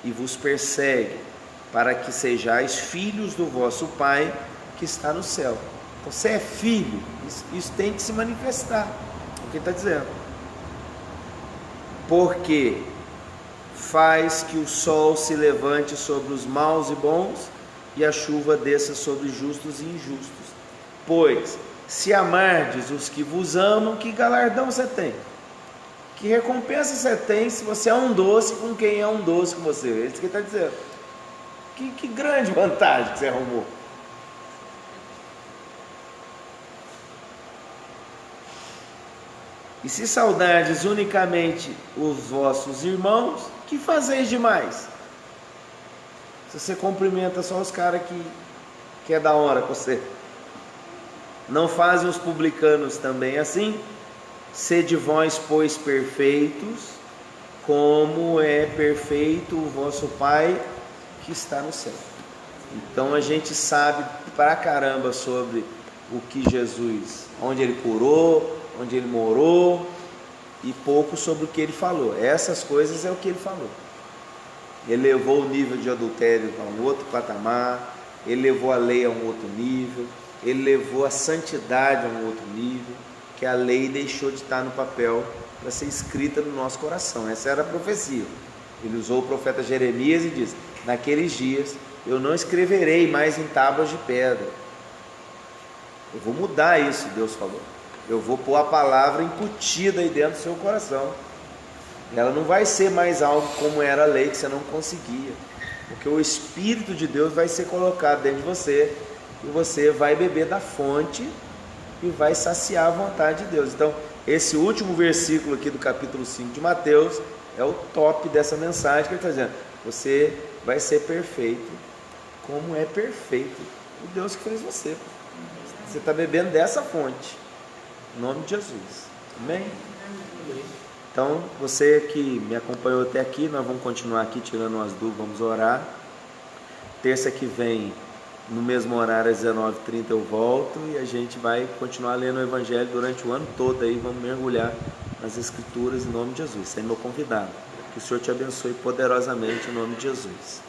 S1: e vos perseguem, para que sejais filhos do vosso Pai que está no céu. Então, você é filho, isso tem que se manifestar, é o que ele está dizendo. Porque faz que o sol se levante sobre os maus e bons, e a chuva desça sobre justos e injustos. Pois, se amardes os que vos amam, que galardão você tem? Que recompensa você tem se você é um doce com quem é um doce com você? É isso que ele está dizendo. Que grande vantagem que você arrumou. E se saudardes unicamente os vossos irmãos, que fazeis demais? Se você cumprimenta só os caras que é da hora com você. Não fazem os publicanos também assim? Sede vós, pois, perfeitos, como é perfeito o vosso Pai que está no céu. Então a gente sabe pra caramba sobre o que Jesus, onde ele curou, onde ele morou, e pouco sobre o que ele falou. Essas coisas é o que ele falou. Ele levou o nível de adultério a um outro patamar, ele levou a lei a um outro nível, ele levou a santidade a um outro nível, que a lei deixou de estar no papel para ser escrita no nosso coração. Essa era a profecia. Ele usou o profeta Jeremias e disse: naqueles dias eu não escreverei mais em tábuas de pedra. Eu vou mudar isso, Deus falou. Eu vou pôr a palavra incutida aí dentro do seu coração. Ela não vai ser mais algo como era a lei, que você não conseguia. Porque o Espírito de Deus vai ser colocado dentro de você, e você vai beber da fonte e vai saciar a vontade de Deus. Então, esse último versículo aqui do capítulo 5 de Mateus é o top dessa mensagem que ele está dizendo. Você vai ser perfeito como é perfeito o Deus que fez você. Você está bebendo dessa fonte, em nome de Jesus. Amém? Então, você que me acompanhou até aqui, nós vamos continuar aqui tirando umas dúvidas, vamos orar. Terça que vem, no mesmo horário, às 19h30, eu volto e a gente vai continuar lendo o Evangelho durante o ano todo aí, vamos mergulhar nas Escrituras em nome de Jesus. Você é meu convidado. Que o Senhor te abençoe poderosamente em nome de Jesus.